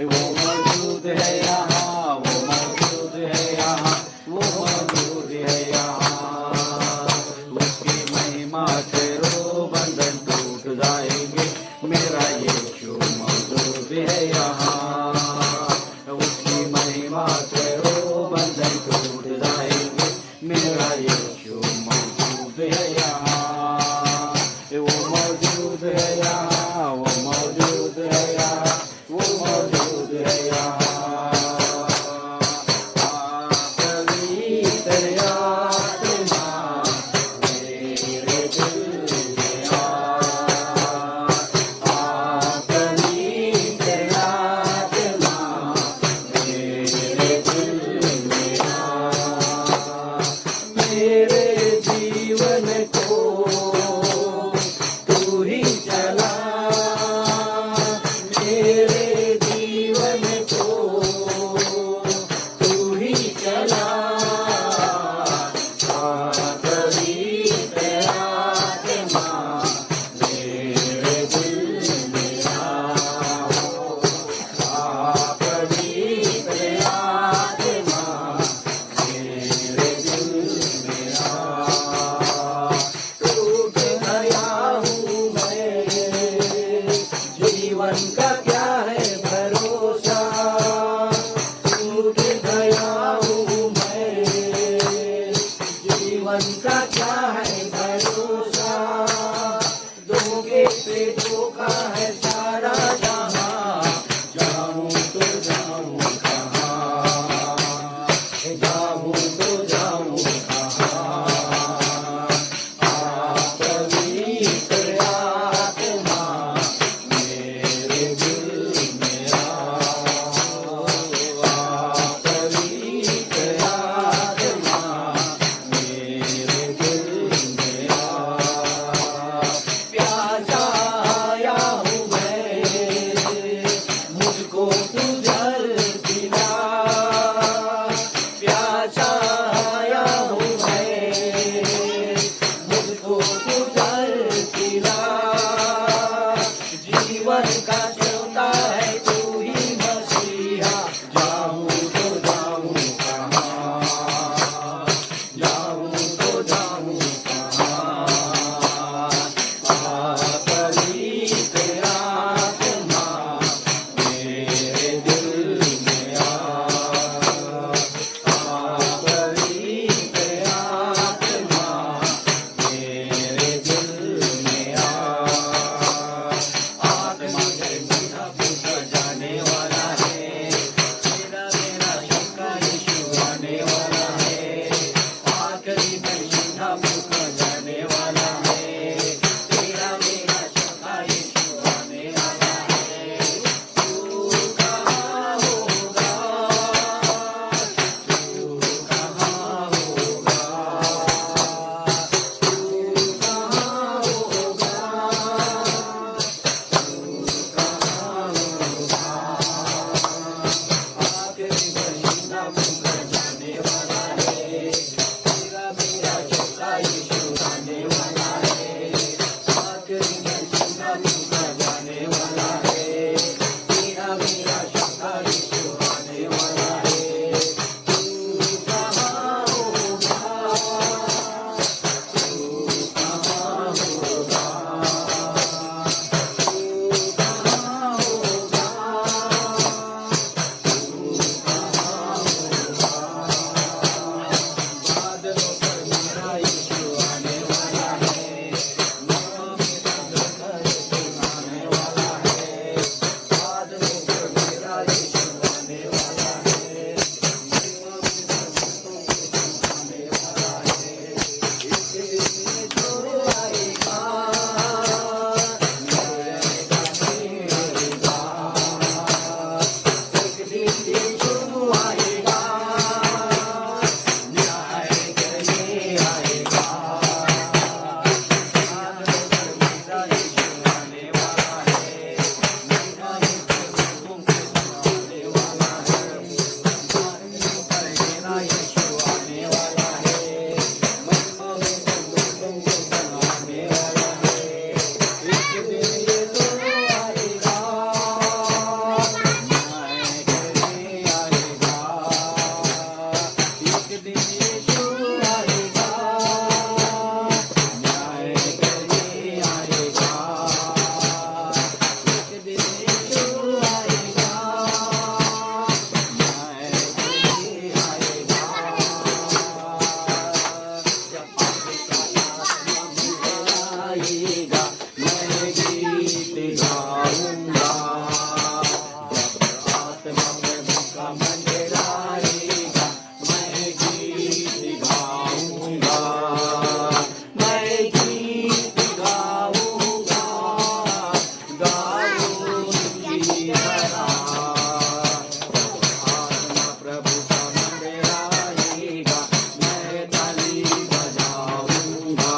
वो मौजूद है यहाँ, वो मौजूद है यहाँ, वो मौजूद है यहाँ। उसकी महिमा करो बंधन टूट जाएंगे, मेरा यीशु मौजूद है यहाँ। उसकी महिमा करो बंधन टूट जाएंगे, मेरा यीशु मौजूद है यहाँ। वो मौजूद है यहाँ, वो मौजूद है यहाँ, वो मौजूद है यहाँ। पवित्र आत्मा मेरे दिल में आ, पवित्र आत्मा मेरे दिल में आ। मेरे जीवन को तू ही चला, मेरे जीवन को तू ही चला। पवित्र आत्मा मेरे दिल में आ, पवित्र आत्मा मेरे दिल में आ। टूट गया हूँ मैं, जीवन का क्या है भरोसा। टूट गया हूँ मैं, जीवन का क्या है भरोसा। दोगे पे धोखा है सारा जहाँ, जाऊँ तो जाऊँ कहाँ, जाऊँ तो जाऊँ कहाँ। पवित्र आत्मा मेरे दिल में आ, पवित्र आत्मा मेरे दिल में आ। प्यासा आया आएगा मैं गीत गाऊंगा। जब आत्मा प्रभु का मंदिर आएगा मैं गीत गाऊंगा। मैं गीत गाऊंगा, गाऊंगी भला। आत्मा प्रभु का मंदिर आएगा मैं ताली बजाऊंगा।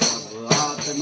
जब आत्मा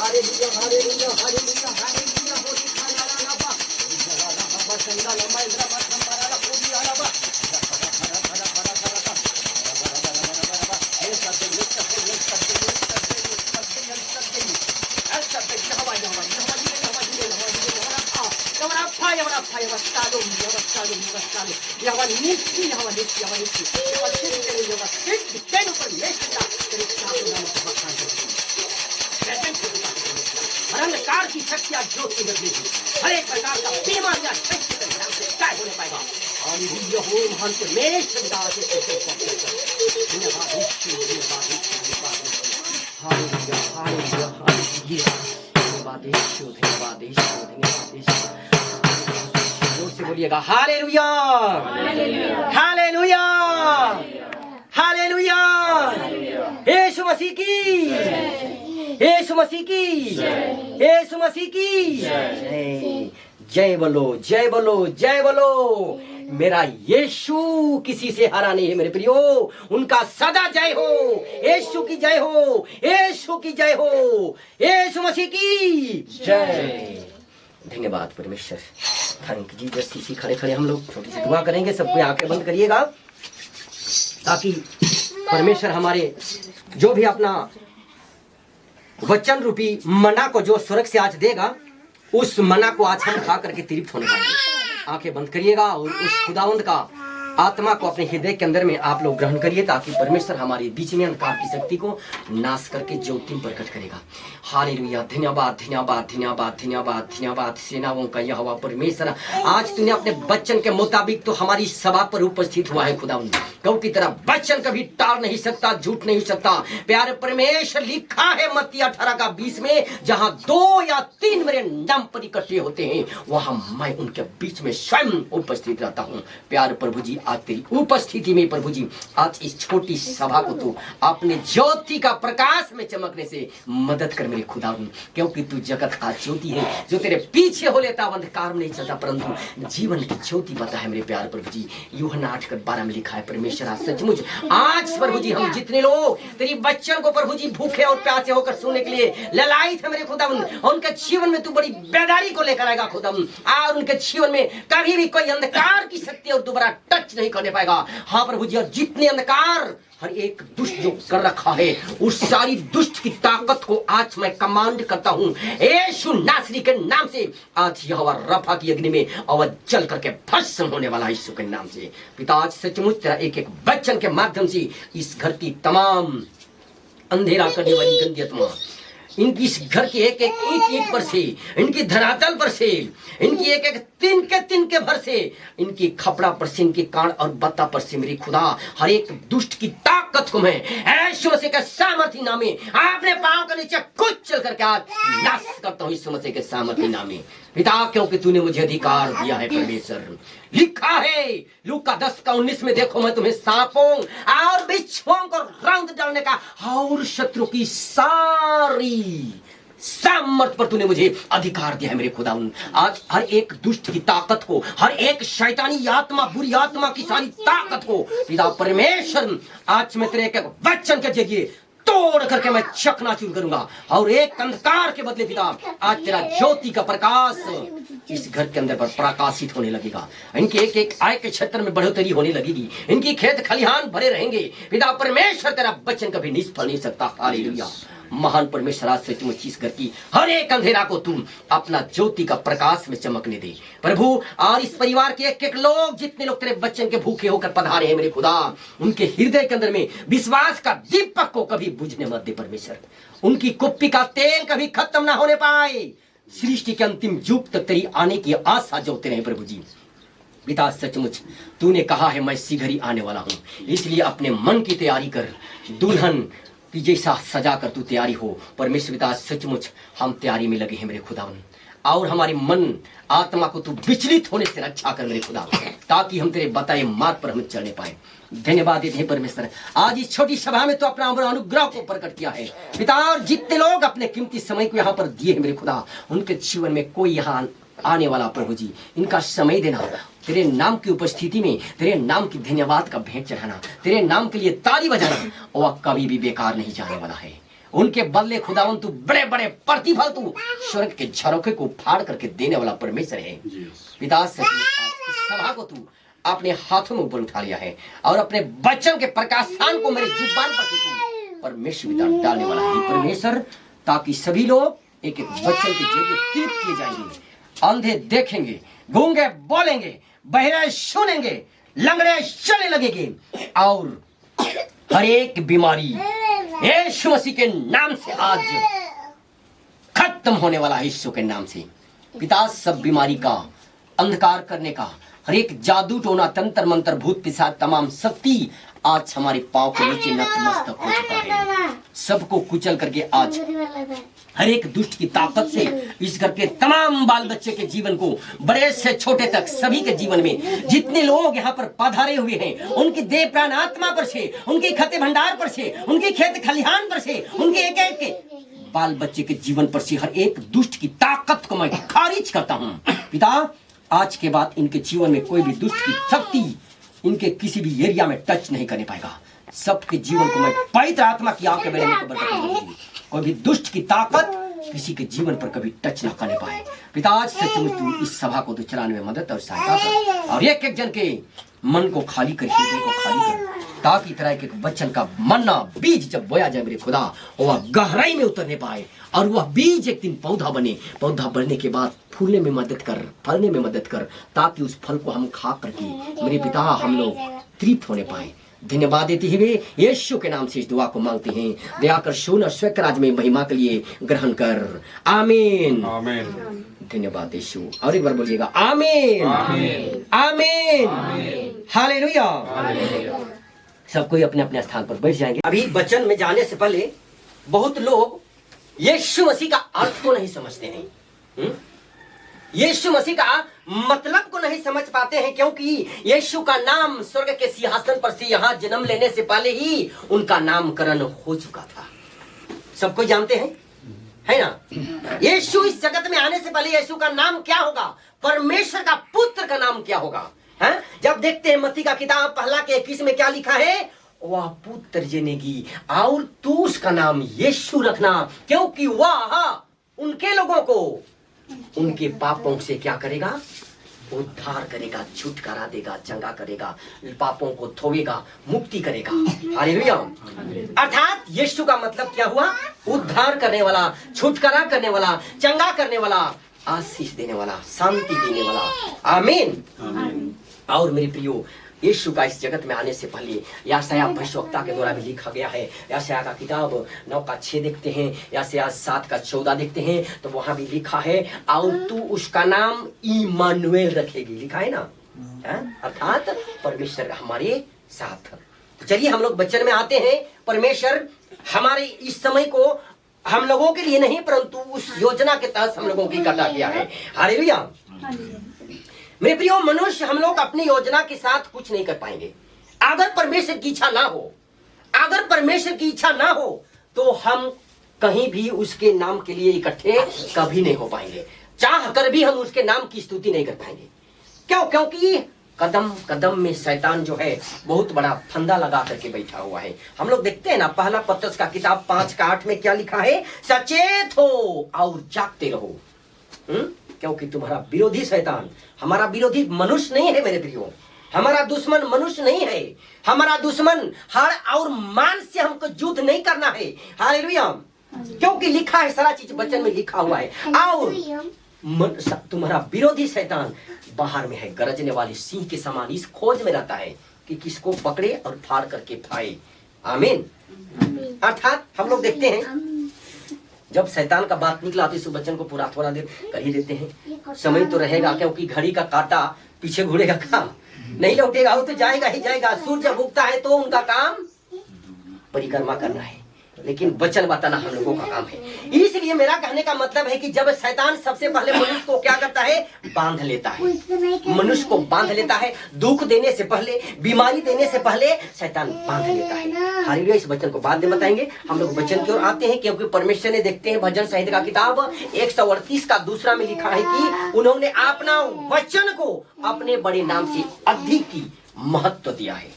hallelujah hallelujah hallelujah hallelujah Holi खाला लाबा जला लाबा संगा लमा इंद्रा मारा ला कोबी आलाबा ये सब अंधकार की शक्तियां ज्योति में बदलेगी, हर एक प्रकार का बीमारियां शक्ति के नाम से तय होने पाएगा। हालेलुया हो महान परमेश्वर पिता के धन्यवाद यीशु धन्यवाद हालेलुया हालेलुया हालेलुया धन्यवाद यीशु धन्यवाद यीशु धन्यवाद यीशु। जोर से बोलिएगा हालेलुया हालेलुया हालेलुया। यीशु मसीह की यीशु मसीह की यीशु मसीह की जय। जय बोलो जय बोलो जय बोलो। मेरा यीशु किसी से हारा नहीं है मेरे प्रियो, उनका सदा जय हो। यीशु की जय हो, यीशु की जय हो, यीशु मसीह की जय। धन्यवाद परमेश्वर, थैंक यू जीसस। इसी खड़े खड़े हम लोग छोटी सी दुआ करेंगे, सबको आंखें बंद करिएगा ताकि परमेश्वर हमारे जो भी अपना वचन रूपी मना को जो स्वर्ग से आज देगा, उस मना को आज हम खा करके तृप्त होने पाएंगे। आंखें बंद करिएगा और उस खुदावंद का आत्मा को अपने हृदय के अंदर में आप लोग ग्रहण करिए, ताकि परमेश्वर हमारे बीच में अंधकार की शक्ति को नाश करके ज्योति में प्रकट करेगा। हालेलुया। धन्यवाद धन्यवाद धन्यवाद धन्यवाद धन्यवाद सेनाओं का यहोवा परमेश्वर, आज तूने अपने वचन के मुताबिक तो हमारी सभा पर उपस्थित हुआ है खुदावंद। गौ की तरह वचन कभी टाल नहीं सकता, झूठ नहीं सकता। प्यारे परमेश्वर, लिखा है मत्ती 18:20 में, जहां 2 या 3 मेरे नाम पर इकट्ठे होते हैं, वहां मैं उनके बीच में स्वयं उपस्थित रहता हूं। प्यारे प्रभु जी, आज तेरी उपस्थिति में प्रभु जी, आज इस छोटी सभा को तू अपने ज्योति का प्रकाश में चमकने से मदद कर मेरे खुदा, क्योंकि तू जगत का ज्योति है। जो तेरे पीछे हो लेता अंधकार में नहीं चलता, परंतु जीवन की ज्योति बता है मेरे प्यारे प्रभु जी। यूहन्ना 8:12 में लिखा है परमेश्वर, आज सचमुच आज प्रभु जी हम जितने लोग तेरी वचन को प्रभु जी भूखे और प्यासे होकर सुनने के लिए ललायित है मेरे खुदा, उनके जीवन में तू बड़ी बेदारी को लेकर आएगा खुदा, और उनके जीवन में कभी भी कोई अंधकार की शक्ति और दोबारा टच नहीं करने पाएगा। हाँ प्रभु जी, और जितने अंधकार हर एक दुष्ट जो कर रखा है, उस सारी दुष्ट की ताकत को आज मैं कमांड करता हूँ यीशु नासरी के नाम से। आज यहोवा रफा की अग्नि में और जल करके भस्म होने वाला यीशु के नाम से। पिता, आज सचमुच तेरा एक एक वचन के माध्यम से इस घर की तमाम अंधेरा करने वाली गंदी आत्मा, इनकी इस घर की एक एक ईंट पर से, इनकी धरातल पर से, इनकी एक एक तिनके भर से, इनकी खपड़ा पर से, इनकी कान और बत्ता पर से मेरी खुदा हर एक दुष्ट की ताकत को मैं यीशु मसीह के सामर्थी नाम में अपने पांव के नीचे कुचल करके आज नाश करता हूं यीशु मसीह के सामर्थी नाम में। पिता, क्योंकि तूने मुझे अधिकार दिया है परमेश्वर। लिखा है लूका 10:19 में, देखो मैं तुम्हें सांपों और बिच्छुओं को रंग डालने का और शत्रु की सारी सामर्थ पर तूने मुझे अधिकार दिया है मेरे खुदा। आज हर एक दुष्ट की ताकत को, हर एक शैतानी आत्मा, बुरी आत्मा की सारी ताकत को पिता परमेश्वर, आज मैं तेरे एक वचन के जरिए तोड़ करके मैं चकनाचूर करूंगा, और एक अंधकार के बदले पिता आज तेरा ज्योति का प्रकाश इस घर के अंदर पर प्रकाशित होने लगेगा। इनके एक एक आय के क्षेत्र में बढ़ोतरी होने लगेगी, इनकी खेत खलिहान भरे रहेंगे। पिता परमेश्वर, तेरा वचन कभी निष्फल नहीं सकता। हालेलुया। महान परमेश्वर, आज से तुम इस घर की हर एक अंधेरा को तुम अपना ज्योति का प्रकाश में चमकने दे प्रभु। और इस परिवार के एक एक लोग, जितने लोग तेरे वचन के भूखे होकर पधारे हैं मेरे खुदा, उनके हृदय के अंदर में विश्वास का दीपक को कभी बुझने मत दे परमेश्वर। उनकी कुप्पी का तेल कभी खत्म ना होने पाए। सृष्टि के अंतिम युग तक तेरी आने की आशा जोते रहे प्रभु जी। पिता, सचमुच तूने कहा है मैं शीघ्र ही आने वाला हूं, इसलिए अपने मन की तैयारी कर, दुल्हन की जैसा सजा कर तू तैयारी हो परमेश्वर। पिता, सचमुच हम तैयारी में लगे हैं मेरे खुदावन, और हमारे मन आत्मा को तू विचलित होने से रक्षा कर मेरे खुदा, ताकि हम तेरे बताए मार्ग पर हम चलने पाए। धन्यवाद देते हैं परमेश्वर, आज इस छोटी सभा में तो अपना अनुग्रह को प्रकट किया है पिता, और जितने लोग अपने कीमती समय को यहाँ पर दिए हैं मेरे खुदा, उनके जीवन में कोई यहाँ आने वाला प्रभु जी, इनका समय देना, तेरे नाम की उपस्थिति में तेरे नाम की धन्यवाद का भेंट चढ़ाना, तेरे नाम के लिए ताली बजाना, वह कभी भी बेकार नहीं जाने वाला है। उनके बदले खुदावन तू बड़े बड़े प्रतिफल तू स्वर्ग के झरोखे को फाड़ करके देने वाला परमेश्वर है। पिता से इस सभा को तू अपने हाथों में ऊपर उठा लिया है और अपने वचन के प्रकाशान को मेरे जुबान पर तू परमेश्वर पिता डालने वाला है परमेश्वर, ताकि सभी लोग एक एक वचन के जरिए तृप्त किए जाएंगे। अंधे देखेंगे, गूंगे बोलेंगे, बहरे सुनेंगे, लंगड़े चलने लगेंगे और हर एक बीमारी यीशु मसीह के नाम से आज खत्म होने वाला है। यीशु के नाम से पिता सब बीमारी का, अंधकार करने का, हर एक जादू टोना, तंत्र मंत्र, भूत पिशाच, तमाम शक्ति आज हमारे पांव के नीचे नतमस्तक हो चुका है। सबको कुचल करके आज हर एक दुष्ट की ताकत से इस घर के तमाम बाल बच्चे के जीवन को, बड़े से छोटे तक सभी के जीवन में जितने लोग यहाँ पर पधारे हुए हैं, उनकी देह प्राण आत्मा पर से, उनके खते भंडार पर से, उनके खेत खलिहान पर से, उनके एक एक के बाल बच्चे के जीवन पर से हर एक दुष्ट की ताकत को मैं खारिज करता हूँ। पिता आज के बाद इनके जीवन में कोई भी दुष्ट की शक्ति इनके किसी भी एरिया में टच नहीं करने पाएगा। सबके जीवन को मैं पवित्र आत्मा की आंख के बेड़े में बरकत दूंगी। कोई भी दुष्ट की ताकत किसी के जीवन पर कभी टच ना करने पाए। पिता आज सचमुच तू इस सभा को तो चलाने में मदद और सहायता कर और एक एक जन के मन को खाली कर, हृदय को खाली कर, ताकि तरह के वचन का मन्ना बीज जब बोया जाए मेरे खुदा, वह गहराई में उतरने पाए और वह बीज एक दिन पौधा बने। पौधा बढ़ने के बाद फूलने में मदद कर, फलने में मदद कर, ताकि उस फल को हम खा करके मेरे पिता हम लोग तृप्त होने पाए। धन्यवाद देते हुए यीशु के नाम से इस दुआ को मांगते हैं। दया कर सुन और स्वर्ग राज में महिमा के लिए ग्रहण कर। आमीन
आमीन।
धन्यवाद यीशु। और एक बार बोलिएगा आमीन
आमीन।
आमीन हालेलुया। सब कोई अपने अपने स्थान पर बैठ जाएंगे। अभी वचन में जाने से पहले बहुत लोग यीशु मसीह का अर्थ को नहीं समझते हैं, यीशु मसीह का मतलब को नहीं समझ पाते हैं, क्योंकि यीशु का नाम स्वर्ग के सिंहासन पर से यहाँ जन्म लेने से पहले ही उनका नामकरण हो चुका था। सब कोई जानते हैं, है ना? यीशु इस जगत में आने से पहले यीशु का नाम क्या होगा? परमेश्वर का पुत्र का नाम क्या होगा? है? जब देखते हैं मत्ती का किताब पहला के 21 में क्या लिखा है, वह पुत्र जनेगी और तू उसका नाम यीशु रखना, क्योंकि वह उनके लोगों को उनके पापों से क्या करेगा? उद्धार करेगा, छुटकारा देगा, चंगा करेगा, पापों को धोएगा, मुक्ति करेगा। हालेलुया। अर्थात यीशु का मतलब क्या हुआ? उद्धार करने वाला, छुटकारा करने वाला, चंगा करने वाला, आशीष देने वाला, शांति देने वाला। आमीन। और मेरे प्रियो, यीशु का इस जगत में आने से पहले यशायाह भविष्यवक्ता के द्वारा भी लिखा गया है। यशायाह का किताब 9:6 देखते हैं, यशायाह 7:14 देखते हैं, तो वहां भी लिखा है और तू उसका नाम इम्मानुएल रखेगी। लिखा है ना, अर्थात परमेश्वर हमारे साथ। चलिए हम लोग वचन में आते हैं। परमेश्वर हमारे इस समय को हम लोगों के लिए नहीं, परंतु उस योजना के तहत हम लोगों की इकट्ठा किया है। हालेलुया। मेरे प्रियो, मनुष्य हम लोग अपनी योजना के साथ कुछ नहीं कर पाएंगे अगर परमेश्वर की इच्छा ना हो। अगर परमेश्वर की इच्छा ना हो तो हम कहीं भी उसके नाम के लिए इकट्ठे कभी नहीं हो पाएंगे। चाह कर भी हम उसके नाम की स्तुति नहीं कर पाएंगे। क्यों? क्योंकि कदम कदम में शैतान जो है बहुत बड़ा फंदा लगा करके बैठा हुआ है। हम लोग देखते हैं ना, पहला पत्रस का किताब 5:8 में क्या लिखा है? सचेत हो और जागते रहो, क्योंकि तुम्हारा विरोधी शैतान, हमारा विरोधी मनुष्य नहीं है मेरे प्रियो, हमारा दुश्मन मनुष्य नहीं है, हमारा दुश्मन हाड़ और मान से हमको युद्ध नहीं करना है। हालेलुया। क्योंकि लिखा है, सारा चीज वचन में लिखा हुआ है। और तुम्हारा विरोधी शैतान बाहर में है, गरजने वाले सिंह के समान इस खोज में रहता है कि किसको पकड़े और फाड़ करके खाए। आमीन। अर्थात हम लोग देखते हैं जब शैतान का बात निकला तो इस वचन को पूरा थोड़ा देर कर ही देते हैं। समय तो रहेगा, क्योंकि घड़ी का कांटा पीछे घूरेगा, काम नहीं लौटेगा, वो तो जाएगा ही जाएगा। सूर्य जब उगता है तो उनका काम परिक्रमा करना है, लेकिन वचन बताना हम लोगों का काम है। इसलिए मेरा कहने का मतलब है कि जब शैतान सबसे पहले मनुष्य को क्या करता है? बांध लेता है। मनुष्य को बांध लेता है, दुख देने से पहले, बीमारी देने से पहले शैतान बांध लेता है। हालेलुया। इस वचन को बाद में बताएंगे। हम लोग वचन की ओर आते हैं, क्योंकि परमेश्वर ने, देखते हैं भजन संहिता का किताब 138 में लिखा है कि उन्होंने अपना वचन को अपने बड़े नाम से अधिक की महत्व दिया है।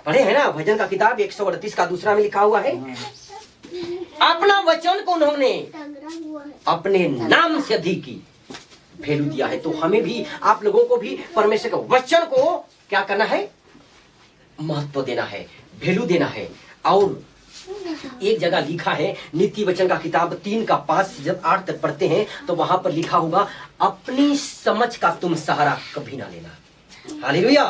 पढ़े है ना, भजन का किताब 138 में लिखा हुआ है, अपना वचन को उन्होंने अपने नाम से अधिक की वैल्यू दिया है। तो हमें भी, आप लोगों को भी परमेश्वर के वचन को क्या करना है? महत्व देना है, वैल्यू देना है। और एक जगह लिखा है, नीति वचन का किताब 3:5 जब 8 तक पढ़ते हैं तो वहां पर लिखा होगा, अपनी समझ का तुम सहारा कभी ना लेना। हालेलुया।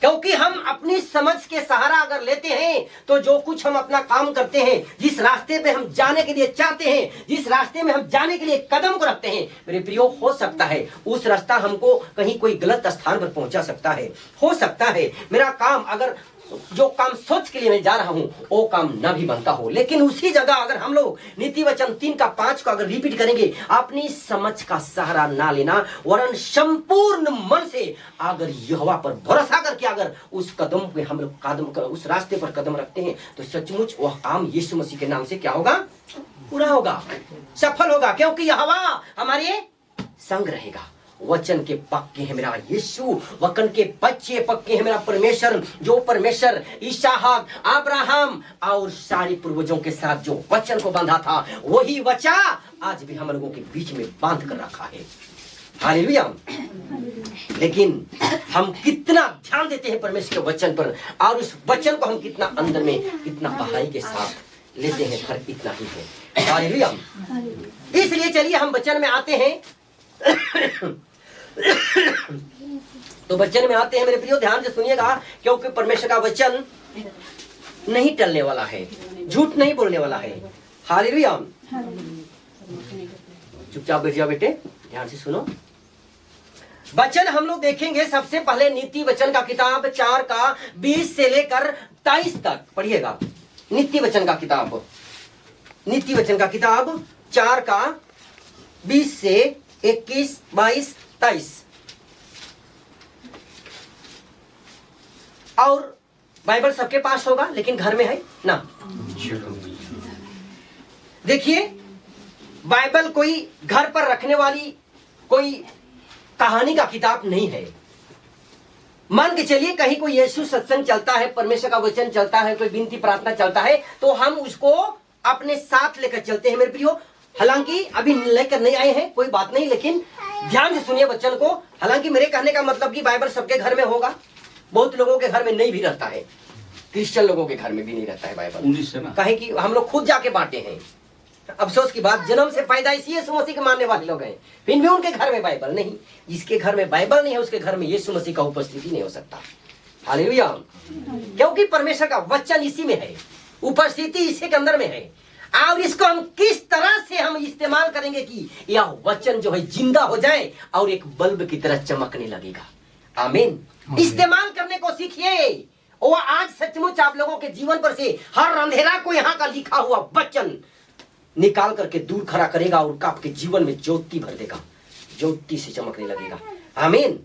क्योंकि हम अपनी समझ के सहारा अगर लेते हैं तो जो कुछ हम अपना काम करते हैं, जिस रास्ते पे हम जाने के लिए चाहते हैं, जिस रास्ते में हम जाने के लिए कदम को रखते हैं, मेरे प्रियो, हो सकता है उस रास्ता हमको कहीं कोई गलत स्थान पर पहुंचा सकता है। हो सकता है मेरा काम, अगर जो काम सोच के लिए मैं जा रहा हूं वो काम ना भी बनता हो, लेकिन उसी जगह अगर हम लोग नीति वचन 3:5 को अगर रिपीट करेंगे, अपनी समझ का सहारा ना लेना वरन संपूर्ण मन से अगर यहोवा पर भरोसा करके अगर उस कदम पे हम लोग उस रास्ते पर कदम रखते हैं तो सचमुच वह काम यीशु मसीह के नाम से क्या होगा? पूरा होगा, सफल होगा। क्योंकि यहोवा हमारे संग रहेगा। वचन के पक्के है मेरा यीशु, वचन के बच्चे पक्के है मेरा परमेश्वर। जो परमेश्वर इसहाक, अब्राहम और सारे पूर्वजों के साथ जो वचन को बांधा था, वही वचन आज भी हम लोगों के बीच में बांध कर रखा है। हालेलुया। लेकिन हम कितना ध्यान देते हैं परमेश्वर के वचन पर, और उस वचन को हम कितना अंदर में, कितना गहराई के साथ लेते हैं, फर्क इतना ही है। हालेलुया। इसलिए चलिए हम वचन में आते हैं। तो वचन में आते हैं मेरे प्रियो, ध्यान से सुनिएगा, क्योंकि परमेश्वर का वचन नहीं टलने वाला है, झूठ नहीं बोलने वाला है। हालेलुया। चुपचाप बैठ जाओ बेटे, ध्यान से सुनो। वचन हम लोग देखेंगे सबसे पहले नीति वचन का किताब 4:20 से लेकर 23 तक पढ़िएगा। नीति वचन का किताब, नीति वचन का किताब 4:20 से 21, 22, 23। और बाइबल सबके पास होगा, लेकिन घर में है ना? देखिए, बाइबल कोई घर पर रखने वाली कोई कहानी का किताब नहीं है। मान के चलिए कहीं कोई यीशु सत्संग चलता है, परमेश्वर का वचन चलता है, कोई विनती प्रार्थना चलता है, तो हम उसको अपने साथ लेकर चलते हैं मेरे प्रियो। हालांकि अभी लेकर नहीं आए हैं, कोई बात नहीं, लेकिन ध्यान से सुनिए वचन को। हालांकि मेरे कहने का मतलब कि बाइबल सबके घर में होगा, बहुत लोगों के घर में नहीं भी रहता है, क्रिश्चियन लोगों के घर में भी नहीं रहता है बाइबल। कहे कि हम लोग खुद जाके बांटे हैं। अफसोस की बात, जन्म से पैदा इसी यीशु मसीह के मानने वाले लोग हैं, फिर भी उनके घर में बाइबल नहीं। जिसके घर में बाइबल नहीं है उसके घर में यीशु मसीह का उपस्थिति नहीं हो सकता। हालेलुया। क्योंकि परमेश्वर का वचन इसी में है, उपस्थिति इसी के अंदर में है। और इसको हम किस तरह से हम इस्तेमाल करेंगे कि यह वचन जो है जिंदा हो जाए और एक बल्ब की तरह चमकने लगेगा। आमीन। इस्तेमाल करने को सीखिए। और आज सचमुच आप लोगों के जीवन पर से हर अंधेरा को यहाँ का लिखा हुआ वचन निकाल करके दूर खड़ा करेगा और आपके जीवन में ज्योति भर देगा, ज्योति से चमकने लगेगा। आमीन।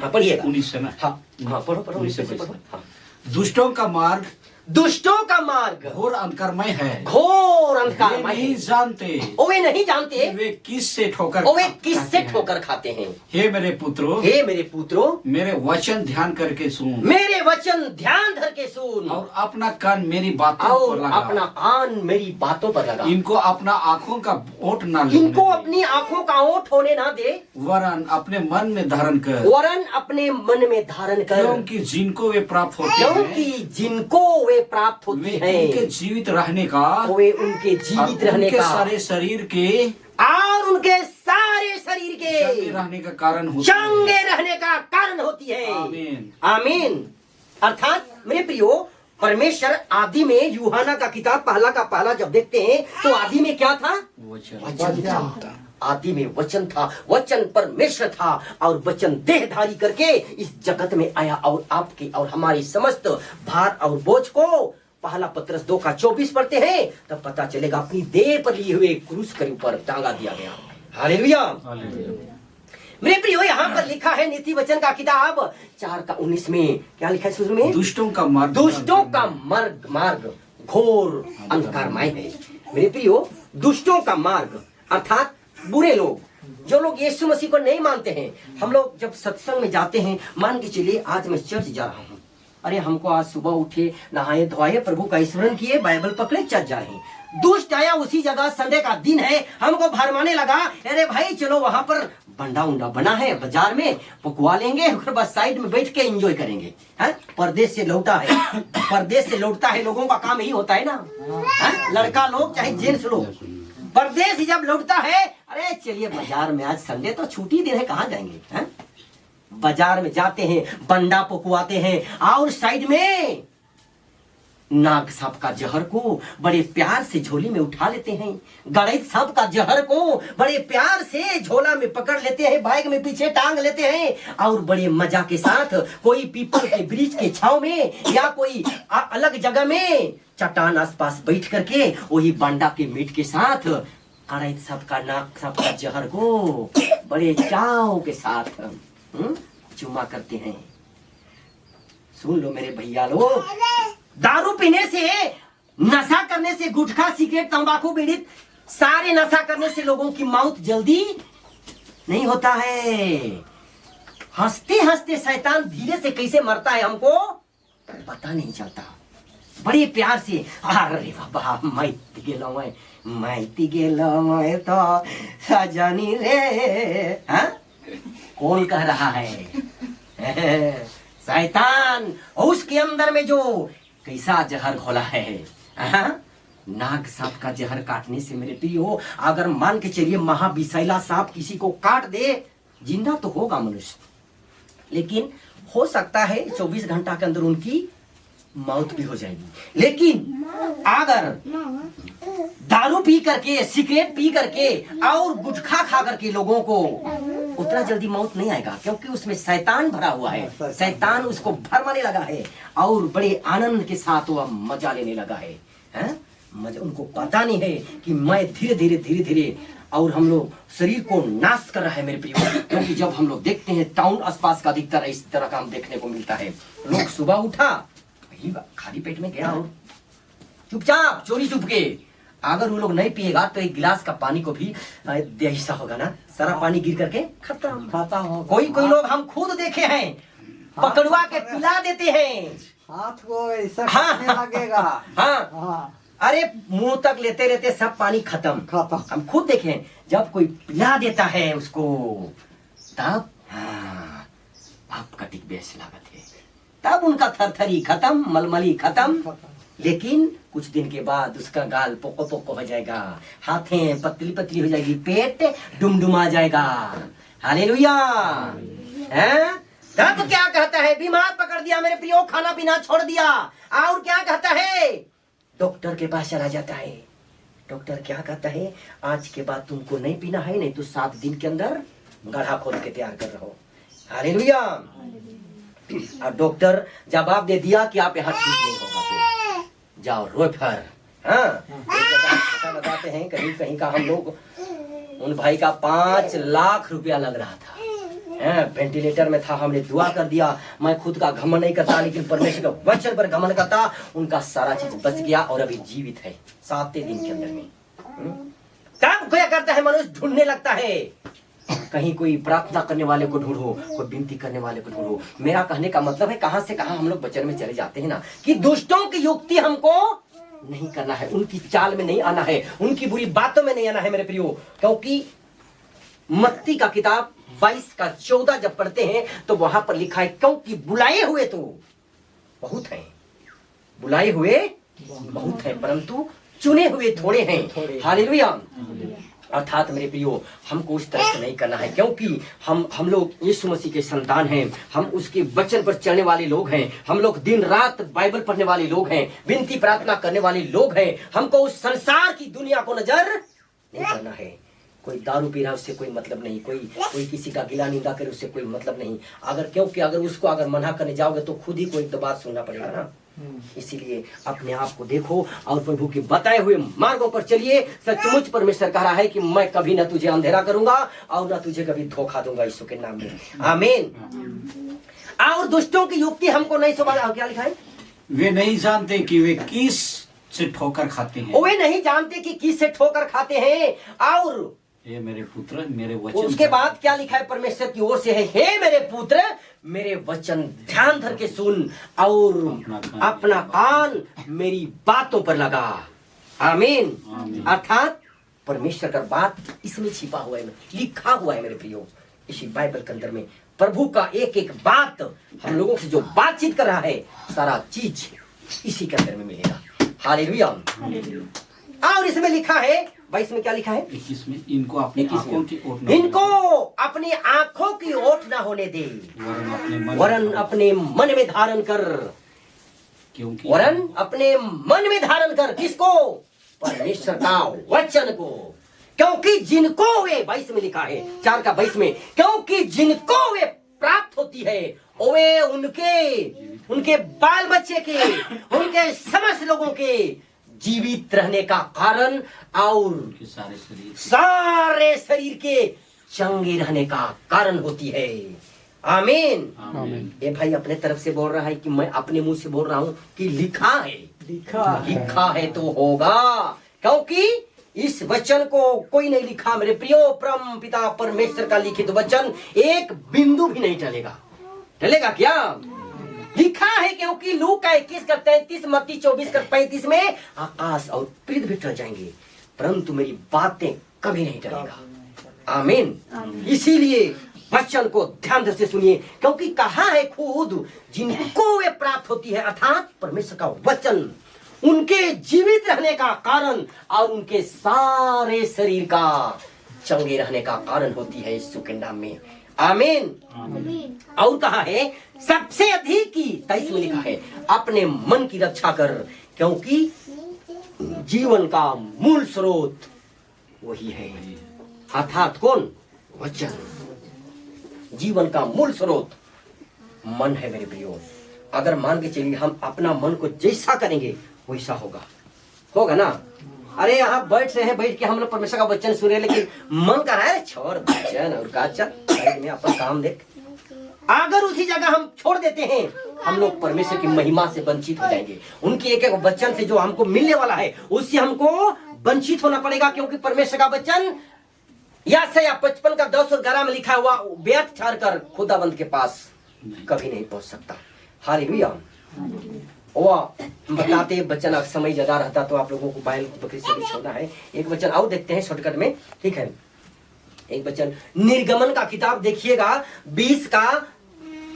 हाँ पढ़िएगा।
19 में
हाँ पढ़ो 19 से पढ़ो। हाँ।
दुष्टों का मार्ग
घोर
अंधकारमय है,
घोर
वे
अंधकारमय
नहीं
है।
जानते,
वे नहीं जानते
वे किससे ठोकर
वे किससे ठोकर खाते हैं।
हे मेरे पुत्रों, मेरे वचन ध्यान करके सुन,
मेरे वचन ध्यान धर के सुन,
और अपना कान मेरी बातों पर
और
लगा,
अपना कान मेरी बातों पर लगा।
इनको अपना आँखों का ओट ना लगने
इनको
दे,
अपनी आंखों का ओट होने ना दे,
वरन अपने मन में धारण कर,
वरन अपने मन में धारण कर,
क्योंकि जिनको वे प्राप्त होते
क्योंकि
हैं,
जिनको वे प्राप्त होती
वे
है,
उनके जीवित रहने का,
वे उनके जीवित रहने
उनके
का
सारे शरीर के
और उनके सारे शरीर
चंगे
के
रहने का कारण होती
चंगे
है।
रहने का कारण होती है।
आमीन।
आमीन। अर्थात मेरे प्रियो, परमेश्वर आदि में, यूहन्ना का किताब पहला जब देखते हैं तो आदि में क्या था? वचन था। आदि में वचन था, वचन परमेश्वर था, और वचन देहधारी करके इस जगत में आया और आपके और हमारी समस्त भार और बोझ को पहला पत्रस 2:24 पढ़ते हैं तब पता चलेगा अपनी देह पर लिए हुए क्रूस के ऊपर टांगा दिया गया। हालेलुया। मेरे प्रियो, यहाँ पर लिखा है नीति वचन का किताब 4:19 में क्या लिखा है शुरू में?
दुष्टों का मार्ग
घोर अंधकारमय है। मेरे प्रियो, दुष्टों का मार्ग अर्थात बुरे लोग, जो लोग यीशु मसीह को नहीं मानते हैं। हम लोग जब सत्संग में जाते हैं, मान के चलिए आज मैं चर्च जा रहा हूँ, अरे हमको आज सुबह उठे, नहाए धोए, प्रभु का स्मरण किए, बाइबल पकड़े, चल जा रहे हैं। दुष्ट आया उसी जगह, संडे का दिन है, हमको भरमाने लगा, अरे भाई चलो वहां पर बंडा उंडा बना है बाजार में, पकवा लेंगे, और बस साइड में बैठ के एंजॉय करेंगे। है परदेश से लौटा है, परदेश से लौटता है, लोगों का काम यही होता है ना, है? लड़का लोग चाहे जेंट्स लोग, परदेश जब लौटता है, अरे चलिए बाजार में, आज संडे तो छुट्टी दिन है, कहाँ जाएंगे, है? बाजार में जाते हैं, बंडा पकवाते हैं, और साइड में नाग सांप का जहर को बड़े प्यार से झोली में उठा लेते हैं, गणित सांप का जहर को बड़े प्यार से झोला में पकड़ लेते हैं, बैग में पीछे टांग लेते हैं, और बड़े मजा के साथ कोई पीपल के वृक्ष के छांव में या कोई अलग जगह में चट्टान आसपास बैठ करके वही बंडा के मीट के साथ गणित सांप का, नाग सांप का जहर को बड़े चाव के साथ चुमा करते हैं। सुन लो मेरे भैया लोग, दारू पीने से, नशा करने से, गुटखा सिगरेट तंबाकू बीड़ी सारे नशा करने से लोगों की मौत जल्दी नहीं होता है। हंसते हंसते शैतान धीरे से कैसे मरता है हमको पता नहीं चलता। बड़े प्यार से, अरे बाबा माइती गेलो मैं तो सजनी रे, हा? कौन कह रहा है? शैतान, उसके अंदर में जो कैसा जहर घोला है, नाग सांप का जहर काटने से मेरे प्रियो, अगर मान के चलिए महाविषैला सांप किसी को काट दे, जिंदा तो होगा मनुष्य, लेकिन हो सकता है 24 घंटा के अंदर उनकी मौत भी हो जाएगी। लेकिन अगर दारू पी करके, सिगरेट पी करके और गुटखा खा करके लोगों को उतना जल्दी मौत नहीं आएगा, क्योंकि उसमें शैतान भरा हुआ है, शैतान उसको भरमाने लगा है और बड़े आनंद के साथ वह मजा लेने लगा है, मजा। उनको पता नहीं है कि मैं धीरे धीरे और हम लोग शरीर को नाश कर रहा है मेरे प्रियो। क्योंकि जब हम लोग देखते हैं टाउन आसपास का अधिकतर इस तरह का हम देखने को मिलता है। लोग सुबह उठा, खाली पेट में गया और चुपचाप चोरी चुपके, अगर वो लोग नहीं पिएगा तो एक गिलास का पानी को भी हिस्सा होगा ना, सारा पानी गिर करके खत्म हो। कोई लोग हम खुद देखे हैं, पकड़वा के पिला देते हैं,
हाथ को ऐसा
लगेगा, हाँ, अरे मुंह तक लेते रहते सब पानी खत्म। हम खुद देखे, जब कोई पिला देता है उसको, तब आपका टिक बेस लागत है, तब उनका थरथरी खत्म, मलमली खत्म। लेकिन कुछ दिन के बाद उसका गाल पोको पोको हो जाएगा, हाथें पतली पतली हो जाएगी, पेट डुमडुमा जाएगा। हालेलुया। हैं? तब क्या कहता है? बीमार पकड़ दिया मेरे प्रियो, खाना पीना छोड़ दिया, और क्या कहता है? डॉक्टर के पास चला जाता है। डॉक्टर क्या कहता है? आज के बाद तुमको नहीं पीना है, नहीं तो 7 दिन के अंदर गड्ढा खोद के तैयार कर रहो। हालेलुया। अब डॉक्टर जवाब दे दिया कि आप यहाँ ठीक नहीं होगा, तो जाओ रेफर। हाँ, बताते हैं कहीं कहीं का हम लोग, उन भाई का 5 लाख रुपया लग रहा था, वेंटिलेटर में था। हमने दुआ कर दिया, मैं खुद का घमंड नहीं करता, लेकिन परमेश्वर का वचन पर घमंड करता। उनका सारा चीज बच गया और अभी जीवित है 7 दिन के अंदर में। तब क्या करता है? मनुष्य ढूंढने लगता है, कहीं कोई प्रार्थना करने वाले को ढूंढो, कोई विनती करने वाले को ढूंढो। मेरा कहने का मतलब है, कहां से कहां हम लोग वचन में चले जाते हैं ना, कि दुष्टों की युक्ति हमको नहीं करना है, उनकी चाल में नहीं आना है, उनकी बुरी बातों में नहीं आना है मेरे प्रियो। क्योंकि मत्ती का किताब 22 का 14 जब पढ़ते हैं तो वहां पर लिखा है, क्योंकि बुलाए हुए तो बहुत हैं, बुलाए हुए बहुत हैं, परंतु चुने हुए थोड़े हैं। हालेलुया। अर्थात मेरे प्रियो, हमको उस तरह से नहीं करना है, क्योंकि हम लोग यीशु मसीह के संतान हैं, हम उसके वचन पर चलने वाले लोग हैं, हम लोग दिन रात बाइबल पढ़ने वाले लोग हैं, विनती प्रार्थना करने वाले लोग हैं। हमको उस संसार की दुनिया को नजर नहीं करना है। कोई दारू पी रहा है उससे कोई मतलब नहीं, कोई किसी का गिला निंदा करे उससे कोई मतलब नहीं। क्योंकि अगर उसको अगर मना करने जाओगे तो खुद ही को एक तो बात सुनना पड़ेगा ना। इसीलिए अपने आप को देखो और प्रभु के बताए हुए मार्गों पर चलिए। सचमुच परमेश्वर कह रहा है कि मैं कभी ना तुझे अंधेरा करूंगा और ना तुझे कभी धोखा दूंगा, यीशु के नाम में, आमीन। और दुष्टों की युक्ति हमको नहीं समझ। क्या लिखा है?
वे नहीं जानते कि वे किस से ठोकर खाते हैं,
वे नहीं जानते कि किस से ठोकर खाते हैं, और
हे मेरे पुत्र मेरे वचन।
उसके बाद क्या लिखा है परमेश्वर की ओर से है, हे मेरे पुत्र मेरे वचन ध्यान धर के सुन और अपना कान मेरी बातों पर लगा। आमीन। अर्थात परमेश्वर का बात इसमें छिपा हुआ है, लिखा हुआ है मेरे प्रियो। इसी बाइबल के अंदर में प्रभु का एक एक बात हम लोगों से जो बातचीत कर रहा है, सारा चीज इसी के अंदर में मिलेगा। हालेलुया। और इसमें लिखा है 22 में क्या लिखा है?
21 में इनको अपनी आंखों की ओट न
इनको अपनी आंखों की ओट ना होने दे, वरन अपने मन में धारण कर।
क्योंकि
वरन अपने मन में धारण कर किसको? परमेश्वर का वचन को। क्योंकि जिनको वे 22 में लिखा है 4 का 22 में, क्योंकि जिनको वे प्राप्त होती है वे उनके बाल बच्चे के, उनके समस्त लोगों के जीवित रहने का कारण और सारे शरीर के चंगे रहने का कारण होती है। आमीन। ये भाई अपने तरफ से बोल रहा है कि मैं अपने मुंह से बोल रहा हूं कि लिखा है तो होगा, क्योंकि इस वचन को कोई नहीं लिखा मेरे प्रियो। परम पिता परमेश्वर का लिखित वचन एक बिंदु भी नहीं टलेगा क्या? लिखा है, क्योंकि लूका 21 का 33, मत्ती 24 का 35 में आकाश और पृथ्वी भी टल जाएंगे परंतु मेरी बातें कभी नहीं टलेगा। आमीन। इसीलिए वचन को ध्यान से सुनिए, क्योंकि कहा है खुद जिनको वे प्राप्त होती है, अर्थात परमेश्वर का वचन उनके जीवित रहने का कारण और उनके सारे शरीर का चंगे रहने का कारण होती है यीशु के नाम में। आमीन। और कहा है सबसे अधिक की 23 में लिखा है अपने मन की रक्षा कर, क्योंकि जीवन का मूल स्रोत वही है। अर्थात कौन? वचन। जीवन का मूल स्रोत मन है मेरे प्रियो। अगर मान के चलिए हम अपना मन को जैसा करेंगे वैसा होगा ना। अरे यहाँ बैठ रहे हैं, बैठ के हम लोग परमेश्वर का वचन सुन रहे हैं, लेकिन मन कर रहा है छोड़ वचन और का चल साइड में अपन काम देख। अगर उसी जगह हम छोड़ देते हैं हम लोग परमेश्वर की महिमा से वंचित हो जाएंगे। उनकी एक एक वचन से जो हमको मिलने वाला है उससे हमको वंचित होना पड़ेगा, क्योंकि परमेश्वर का वचन यशायाह 55 का 10 और 11 में लिखा हुआ व्यर्थ ठहरकर खुदावंद के पास कभी नहीं पहुंच सकता। हालेलुया। बताते वचन समय ज्यादा रहता तो आप लोगों को बाइल बकरी से भी छोड़ना है। एक वचन और देखते हैं शॉर्टकट में, ठीक है। एक वचन निर्गमन का किताब देखिएगा 20 का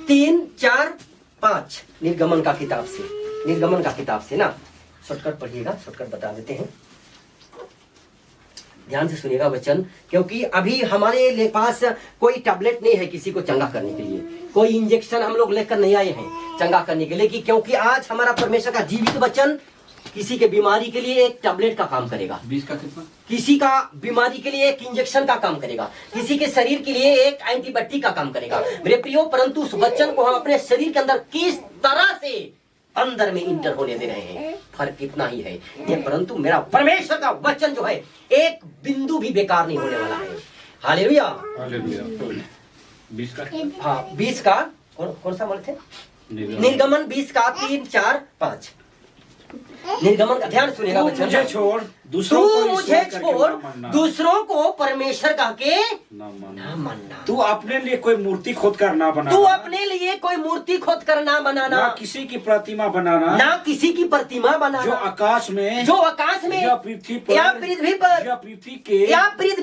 3, 4, 5। निर्गमन का किताब से ना शॉर्टकट पढ़िएगा, शॉर्टकट बता देते हैं। ध्यान से सुनिएगा वचन, क्योंकि अभी हमारे पास कोई टैबलेट नहीं है किसी को चंगा करने के लिए, कोई इंजेक्शन हम लोग लेकर नहीं आए हैं चंगा करने के लिए, क्योंकि आज हमारा परमेश्वर का जीवित वचन किसी के बीमारी के लिए एक टैबलेट का काम करेगा,
20 का कितना?
किसी का बीमारी के लिए एक इंजेक्शन का काम करेगा, किसी के शरीर के लिए एक एंटीबायोटिक का काम करेगा मेरे प्रियो। परंतु उस वचन को हम अपने शरीर के अंदर किस तरह से अंदर में इंटर होने दे रहे हैं, फर्क इतना ही है ये। परंतु मेरा परमेश्वर का वचन जो है एक बिंदु भी बेकार नहीं होने वाला है। हालेलुया।
20 का?
हाँ 20 का कौन सा बोलते? निर्गमन 20 का 3, 4, 5। निर्गमन का ध्यान सुनिएगा बच्चों।
मुझे छोड़
दूसरों को परमेश्वर कह के
ना
मानना।
तू अपने लिए कोई मूर्ति खोद कर ना बनाना।
तू अपने लिए कोई मूर्ति खोद कर ना बनाना,
ना किसी की प्रतिमा बनाना,
ना किसी की प्रतिमा बनाना
जो आकाश में
या
पृथ्वी पर
या पृथ्वी पर
या पृथ्वी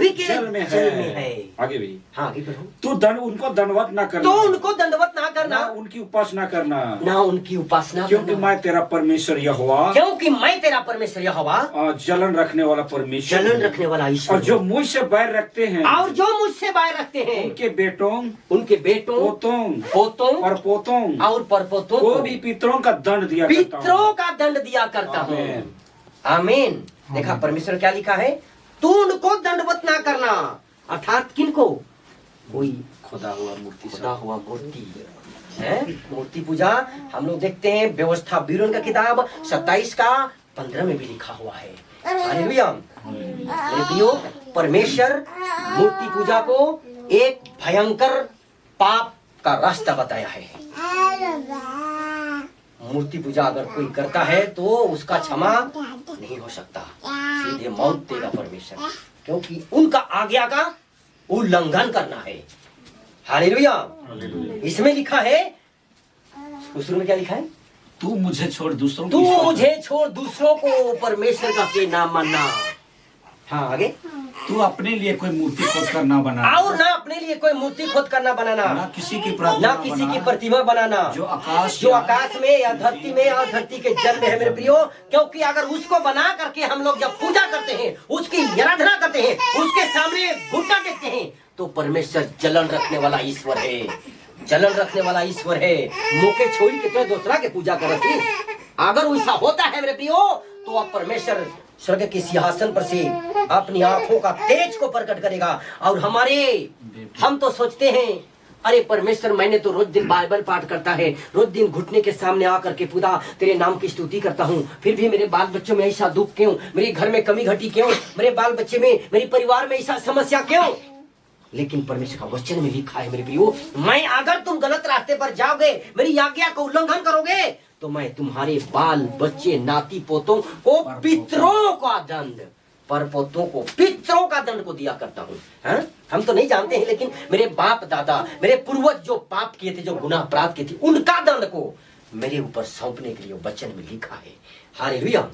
के
जल में है।
आगे भी
हाँ आगे बढ़ो।
तू उनको दंडवत ना करना,
तो उनको दंडवत ना करना,
ना उनकी उपासना करना,
ना उनकी उपासना,
क्योंकि मैं तेरा परमेश्वर यहोवा,
क्योंकि मैं तेरा परमेश्वर यहोवा,
जलन रखने वाला परमेश्वर,
जलन रखने वाला ईश्वर,
और जो मुझसे बैर रखते हैं,
और जो मुझसे बैर रखते हैं
उनके बेटों
पोतों
और
परपोतों
को भी पितरों का दंड दिया करता हूं।
आमीन। देखा परमेश्वर क्या लिखा है, तू उनको दंडवत ना करना, अर्थात किनको? कोई
खुदा हुआ मूर्ति
है, मूर्ति पूजा। हम लोग देखते हैं व्यवस्था विवरण का किताब 27 का 15 में भी लिखा हुआ है। हालेलुया। मेरे प्रियो, परमेश्वर मूर्ति पूजा को एक भयंकर पाप का रास्ता बताया है। मूर्ति पूजा अगर कोई करता है तो उसका क्षमा नहीं हो सकता, सीधे मौत देगा परमेश्वर। क्योंकि उनका आज्ञा का उल्लंघन करना है। हालेलुया। इसमें लिखा है, दूसरों में क्या लिखा है?
तू मुझे छोड़ दूसरों
तू
की
मुझे छोड़ दूसरों को परमेश्वर का के नाम मानना। हाँ आगे,
तू अपने लिए कोई मूर्ति खोद कर ना बना,
और ना अपने लिए कोई मूर्ति खोद कर ना बनाना,
ना किसी की
प्रतिमा बनाना
जो
आकाश में या धरती में और धरती के जल में है मेरे प्रियो। क्योंकि अगर उसको बना करके हम लोग जब पूजा करते हैं, उसकी आराधना करते हैं, उसके सामने घुटना टेकते हैं, तो परमेश्वर जलन रखने वाला ईश्वर है, जलन रखने वाला ईश्वर है। मुके छोड़ी के तो दूसरा के पूजा करती। अगर वैसा होता है मेरे प्रियो, तो अब परमेश्वर स्वर्ग के सिंहासन पर से अपनी आंखों का तेज को प्रकट करेगा। और हम तो सोचते हैं, अरे परमेश्वर मैंने तो रोज दिन बाइबल पाठ करता है, रोज दिन घुटने के सामने आकर के खुदा तेरे नाम की स्तुति करता हूँ, फिर भी मेरे बाल बच्चों में ऐसा दुख क्यों, मेरे घर में कमी घटी क्यों, मेरे बाल बच्चे में, मेरे परिवार में ऐसा समस्या क्यों? लेकिन परमेश्वर का वचन में लिखा है मेरे प्रियो, मैं अगर तुम गलत रास्ते पर जाओगे, मेरी आज्ञा का उल्लंघन करोगे, तो मैं तुम्हारे बाल बच्चे नाती पोतों को पितरों का दंड, पर पोतों को पितरों का दंड को दिया करता हूँ। हम तो नहीं जानते हैं, लेकिन मेरे बाप दादा, मेरे पूर्वज जो पाप किए थे, जो गुनाह अपराध किए थे, उनका दंड को मेरे ऊपर सौंपने के लिए वचन में लिखा है। हालेलुया।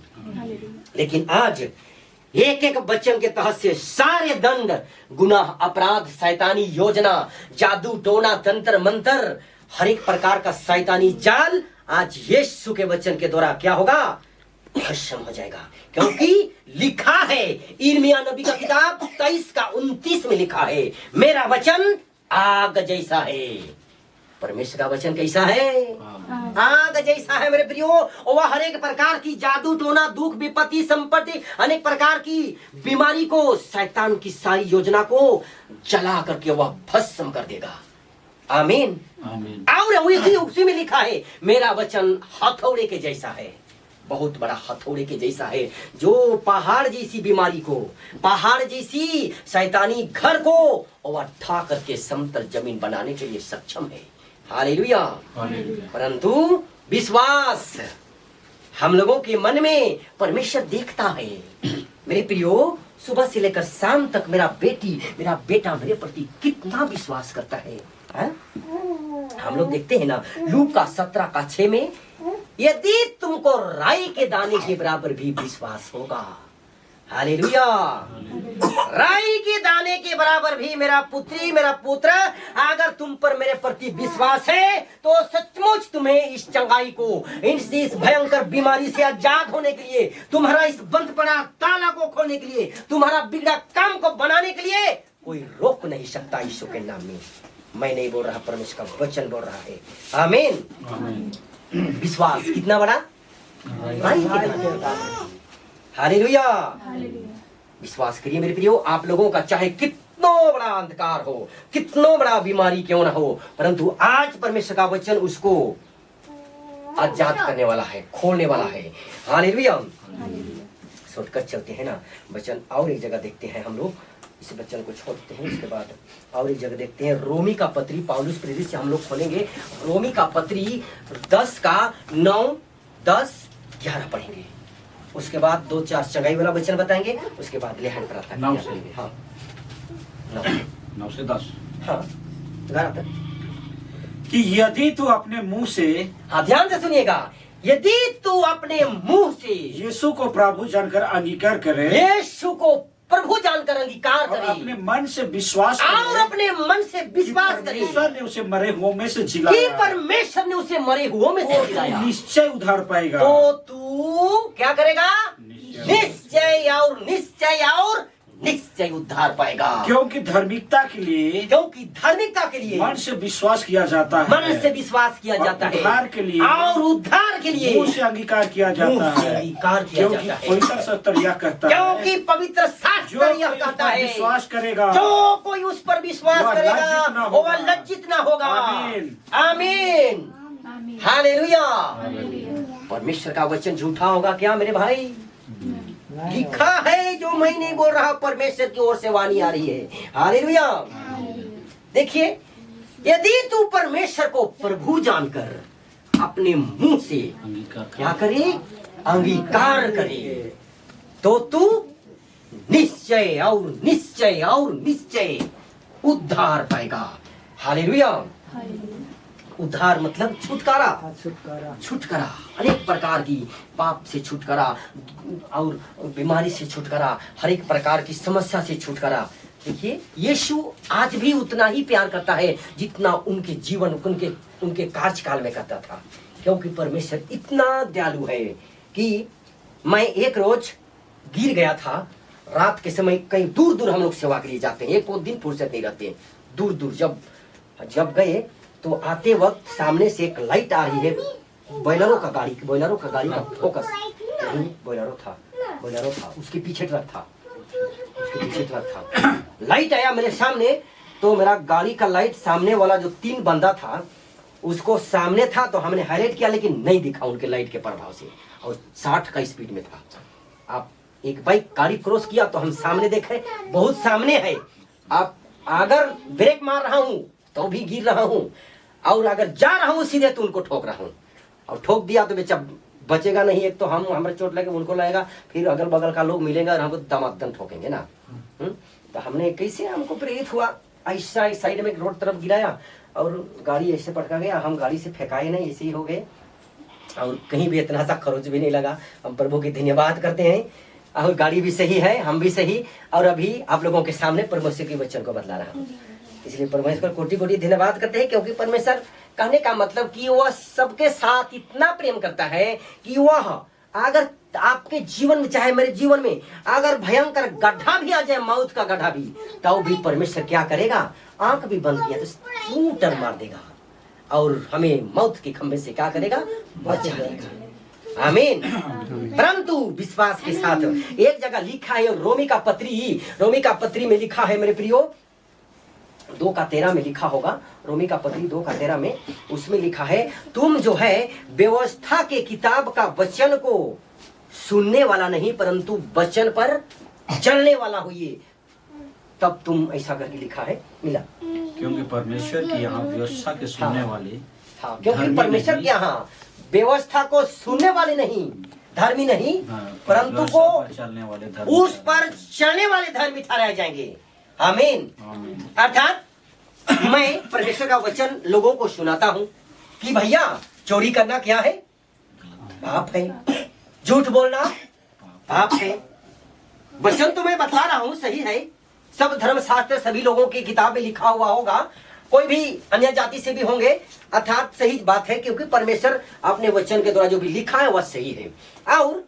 लेकिन आज एक एक वचन के तहत से सारे दंड, गुनाह, अपराध, शैतानी योजना, जादू टोना, तंत्र मंत्र, हर एक प्रकार का शैतानी जाल आज यीशु के वचन के द्वारा क्या होगा? भस्म हो जाएगा। क्योंकि लिखा है, यिर्मयाह नबी का किताब 23 का 29 में लिखा है, मेरा वचन आग जैसा है। परमेश्वर का वचन कैसा है? आग जैसा है मेरे प्रियो। और वह हर एक प्रकार की जादू टोना, दुख, विपत्ति, संपत्ति, अनेक प्रकार की बीमारी को, शैतान की सारी योजना को जला करके वह भस्म कर देगा। आमीन। और उसी में लिखा है, मेरा वचन हथौड़े के जैसा है, बहुत बड़ा हथौड़े के जैसा है, जो पहाड़ जैसी बीमारी को, पहाड़ जैसी शैतानी घर को और ठा करके समतल जमीन बनाने के लिए सक्षम है। हालेलुया। परंतु विश्वास हम लोगों के मन में परमेश्वर देखता है। मेरे प्रियो, सुबह से लेकर शाम तक मेरा बेटी, मेरा बेटा मेरे प्रति कितना विश्वास करता है। हम लोग देखते हैं ना, लूका का 17 का 6 में, यदि तुमको राई के दाने के बराबर भी विश्वास होगा, हालेलुया, राई के दाने के बराबर भी मेरा पुत्री, मेरा पुत्र, अगर तुम पर मेरे प्रति विश्वास है, तो सचमुच तुम्हें इस चंगाई को, इस भयंकर बीमारी से आजाद होने के लिए, तुम्हारा इस बंद पड़ा ताला को खोलने के लिए, तुम्हारा बिगड़ा काम को बनाने के लिए कोई रोक नहीं सकता। यीशु के नाम में मैं नहीं बोल रहा, परमेश्वर का वचन बोल रहा है। आमीन। विश्वास कितना बड़ा? हालेलुया। विश्वास करिए मेरे प्रियो, आप लोगों का चाहे कितना बड़ा अंधकार हो, कितना बड़ा बीमारी क्यों ना हो, परंतु आज परमेश्वर का वचन उसको आजाद करने वाला है, खोलने वाला है। हालेलुया। शॉर्टकट चलते हैं ना, वचन और एक जगह देखते हैं हम लोग, इस वचन को छोड़ते हैं, उसके बाद और एक जगह देखते हैं। रोमी का पत्री, पौलुस प्रेरित से हम लोग खोलेंगे। रोमी का पत्री 10 का 9, 10, 11 पढ़ेंगे। उसके बाद 2-4 चंगाई वाला वचन बताएंगे, उसके बाद लेहन प्रार्थना करेंगे। हाँ,
9 से 10,
हाँ 11 तक।
कि यदि तू अपने मुंह से,
हाँ ध्यान से सुनिएगा, यदि तू अपने मुंह से
यीशु को प्रभु जानकर अंगीकार करे,
यीशु को प्रभु जानकर अंगीकार करे,
अपने मन से विश्वास करे,
और अपने मन से विश्वास करे,
परमेश्वर ने उसे मरे हुओं में से
कि
जिलाया,
परमेश्वर ने उसे मरे हुओं में से जिलाया,
निश्चय उद्धार पाएगा।
तो तू क्या करेगा? निश्चय और निश्चय और निश्चय उद्धार पाएगा।
क्योंकि धार्मिकता के लिए,
क्योंकि धार्मिकता के लिए
मन से विश्वास किया जाता है,
मन से विश्वास किया जाता है,
उद्धार के लिए,
और उद्धार के लिए
मुंह से अंगीकार किया जाता है।
अंगीकार किया
क्योंकि
जाता है।
पवित्र शास्त्र यह कहता है,
क्योंकि पवित्र शास्त्र यह कहता है,
विश्वास करेगा,
जो कोई उस पर विश्वास
वह
करेगा
लज्जित न
वो
होगा।
लज्जित न होगा।
आमीन।
आमीन। हालेलुया। परमेश्वर का वचन झूठा होगा क्या मेरे भाई? लिखा है, जो मैं नहीं बोल रहा, परमेश्वर की ओर से वाणी आ रही है। हालेलुया। देखिए, यदि तू परमेश्वर को प्रभु जानकर अपने मुंह से क्या करे? अंगीकार करे, तो तू निश्चय और निश्चय और निश्चय उद्धार पाएगा। हालेलुया। उद्धार मतलब छुटकारा, छुटकारा, अनेक प्रकार की पाप से छुटकारा और बीमारी से छुटकारा, हर एक प्रकार की समस्या से छुटकारा। देखिए यीशु आज भी उतना ही प्यार करता है जितना उनके जीवन उनके कार्यकाल में करता था, क्योंकि परमेश्वर इतना दयालु है कि मैं एक रोज गिर गया था रात के समय, कहीं दूर दूर हम लोग सेवा के लिए जाते हैं, एक दिन फुर्सत नहीं रहते, दूर दूर जब गए तो आते वक्त सामने से एक लाइट आ रही है, बोलेरो का गाड़ी का फोकस, बोलेरो था, उसके पीछे ट्रक था, लाइट आया मेरे सामने, तो मेरा गाड़ी का लाइट सामने वाला जो 3 बंदा था उसको सामने था, तो हमने हाईलाइट किया लेकिन नहीं दिखा उनके लाइट के प्रभाव से, और 60 का स्पीड में था। आप एक बाइक गाड़ी क्रॉस किया तो हम सामने देखे, बहुत सामने है, आप अगर ब्रेक मार रहा हूं तो भी गिर रहा हूं, और अगर जा रहा हूं सीधे तो उनको ठोक रहा हूं, और ठोक दिया तो बेचा बचेगा नहीं, एक तो हमारे चोट लगे उनको लगेगा, फिर अगल बगल का लोग मिलेंगे और हमको दमादम ठोकेंगे ना। तो हमने कैसे, हमको प्रेरित हुआ, ऐसा साइड में रोड तरफ गिराया और गाड़ी ऐसे पटका गया, हम गाड़ी से फेंकाए नहीं, ऐसे ही हो गए, और कहीं भी इतना सा खरोच भी नहीं लगा। हम प्रभु की धन्यवाद करते हैं, और गाड़ी भी सही है, हम भी सही, और अभी आप लोगों के सामने परमेश्वर के वचन को बतला रहा हूँ। इसलिए परमेश्वर कोटि कोटि धन्यवाद करते हैं, क्योंकि परमेश्वर कहने का मतलब कि वह सबके साथ इतना प्रेम करता है कि वह अगर आपके जीवन में, चाहे मेरे जीवन में अगर भयंकर गड्ढा भी आ जाए, मौत का गड्ढा भी, तो भी परमेश्वर क्या करेगा, आंख भी बंद किया तो स्कूटर मार देगा और हमें मौत के खंभे से क्या करेगा, बचा देगा। आमीन। परंतु विश्वास के साथ एक जगह लिखा है, रोमी का पत्री में लिखा है मेरे प्रियो, 2:13 में लिखा होगा, रोमी का पत्री 2:13 में, उसमें लिखा है, तुम जो है व्यवस्था के किताब का वचन को सुनने वाला नहीं परंतु वचन पर चलने वाला होइए, तब तुम, ऐसा करके लिखा है, मिला।
क्योंकि परमेश्वर की यहाँ व्यवस्था के सुनने वाले,
हाँ, क्योंकि परमेश्वर के यहाँ व्यवस्था को सुनने वाले नहीं, धर्मी नहीं, परंतु को
चलने वाले,
उस पर चलने वाले धर्मी ठहराए जाएंगे। आमीन। अर्थात मैं परमेश्वर का वचन लोगों को सुनाता हूं कि भैया चोरी करना क्या है, पाप है, झूठ बोलना पाप है, वचन तो मैं बता रहा हूं, सही है, सब धर्मशास्त्र सभी लोगों की किताब में लिखा हुआ होगा, कोई भी अन्य जाति से भी होंगे, अर्थात सही बात है, क्योंकि परमेश्वर अपने वचन के द्वारा जो भी लिखा है वह सही है। और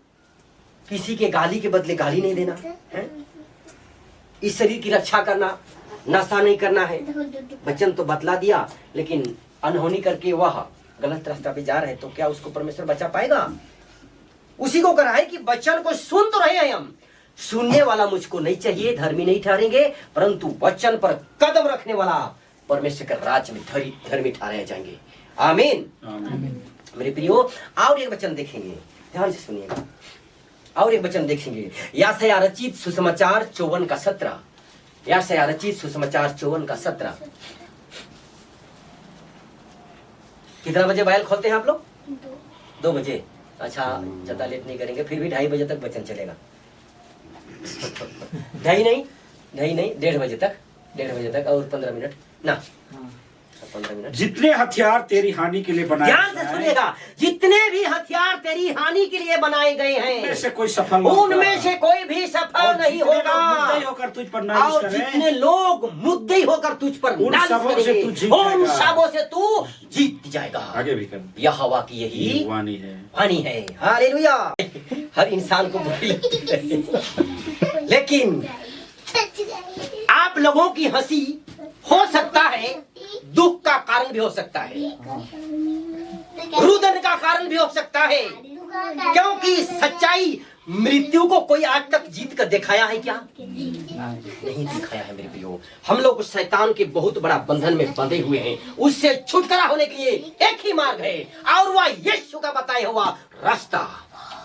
किसी के गाली के बदले गाली नहीं देना है, इस शरीर की रक्षा करना, नशा नहीं करना है, वचन तो बतला दिया, लेकिन अनहोनी करके वह गलत रास्ता पे जा रहे, तो क्या उसको परमेश्वर बचा पाएगा? उसी को करा है कि वचन को सुन तो रहे हैं हम, सुनने वाला मुझको नहीं चाहिए, धर्मी नहीं ठहरेंगे, परंतु वचन पर कदम रखने वाला परमेश्वर के राज्य में धर्मी ठहराए जाएंगे। आमीन। मेरे प्रियो, और एक वचन देखेंगे, ध्यान से सुनिएगा, और एक वचन देखेंगे, यशायाह रचित सुसमाचार 54:17, यशायाह रचित सुसमाचार 54:17। कितना बजे बाइल खोलते हैं आप लोग? 2 बजे। अच्छा, ज्यादा लेट नहीं करेंगे, फिर भी 2:30 बजे तक वचन चलेगा। 2:30 नहीं, 1:30 बजे तक, 1:30 बजे तक और 15 मिनट ना, 15 मिनट।
जितने हथियार तेरी हानि के लिए बनाए,
ध्यान से सुनिएगा, जितने भी हथियार तेरी हानि के लिए बनाए गए हैं,
उनमें से कोई सफल
भी सफल नहीं होगा,
होकर तुझ पर नालिश
और जितने लोग मुद्दई होकर तुझ पर नालिश करेंगे, उन सबों से तू जीत जाएगा।
आगे भी कर,
यह हवा की यही
वाणी है।
हालेलुया। हर इंसान को बुरी लगती है, लेकिन आप लोगों की हंसी हो सकता है दुख का कारण भी हो सकता है, रुदन का कारण भी हो सकता है, क्योंकि सच्चाई मृत्यु को कोई आज तक जीत कर दिखाया है क्या? नहीं दिखाया है मेरे प्रियो। हम लोग शैतान के बहुत बड़ा बंधन में बंधे हुए हैं, उससे छुटकारा होने के लिए एक ही मार्ग है, और वह यीशु का बताया हुआ रास्ता,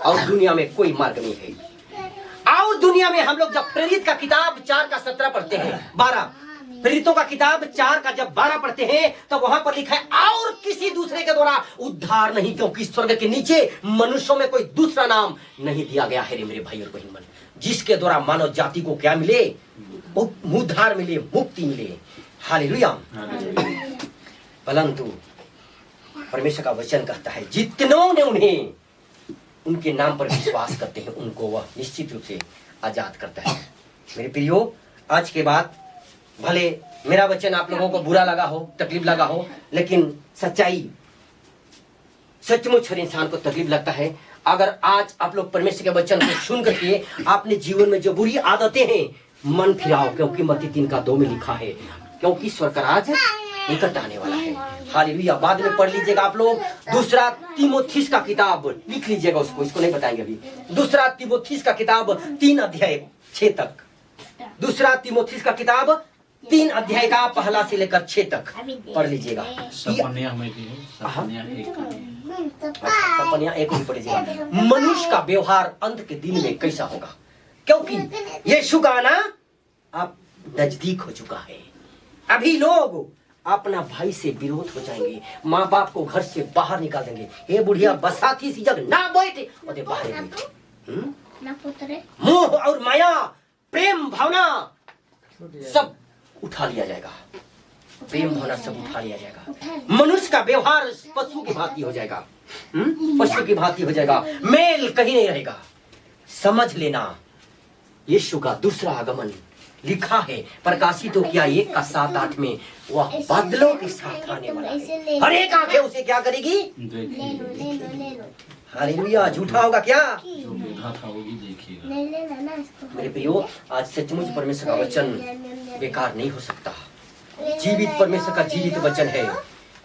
और दुनिया में कोई मार्ग नहीं है। और दुनिया में हम लोग जब प्रेरित का किताब 4:17 पढ़ते हैं, 12, प्रेरितों का किताब 4 का जब 12 पढ़ते हैं तो वहां पर लिखा है और किसी दूसरे के द्वारा उद्धार नहीं, क्योंकि स्वर्ग के नीचे मनुष्यों में कोई दूसरा नाम नहीं दिया गया है रे मेरे भाई और बहन, जिसके द्वारा मानव जाति को क्या मिले, उद्धार मिले, मुक्ति मिले। हालेलुया। परंतु परमेश्वर का वचन कहता है जितनों ने उन्हें उनके नाम पर विश्वास करते हैं उनको वह निश्चित रूप से आजाद करता है। मेरे प्रियो, आज के बाद भले मेरा वचन आप लोगों को बुरा लगा हो, तकलीफ लगा हो, लेकिन सच्चाई सचमुच हर इंसान को तकलीफ लगता है। अगर आज आप लोग परमेश्वर के वचन को सुन करके अपने जीवन में जो बुरी आदतें हैं मन फिराओ, क्योंकि मत्ती 3:2 में लिखा है, क्योंकि स्वर्ग का राज निकट आने वाला है। हालेलुया। बाद में पढ़ लीजिएगा आप लोग, दूसरा तीमुथियुस का किताब लिख लीजिएगा उसको, इसको नहीं बताएंगे अभी। दूसरा तीमुथियुस का किताब 3 अध्याय 6 तक, दूसरा तीमुथियुस का किताब 3 अध्याय का 1 से लेकर 6 तक पढ़ लीजिएगा।
सपनिया में भी है, सपनिया
1 भी पढ़ लीजिएगा। मनुष्य का व्यवहार अंत के दिन में कैसा होगा, क्योंकि यीशु का आना अब नजदीक हो चुका है। अभी लोग अपना भाई से विरोध हो जाएंगे, माँ बाप को घर से बाहर निकाल देंगे। ये बुढ़िया बसाती सी जग ना बैठे और बाहर बैठे। मोह और माया, प्रेम भावना सब उठा लिया जाएगा, प्रेम भावना सब उठा लिया जाएगा। मनुष्य का व्यवहार पशु की भांति हो जाएगा, पशु की भांति हो जाएगा, मेल कहीं नहीं रहेगा। समझ लेना, यीशु का दूसरा आगमन लिखा है प्रकाशित हो किया 1:7-8 में, वह बादलों के साथ आने वाला है। हर एक आंखें उसे क्या करेगी, हालेलुया। झूठा होगा क्या, मेरे प्रियो, आज सचमुच परमेश्वर का वचन बेकार नहीं हो सकता। जीवित परमेश्वर का जीवित वचन है।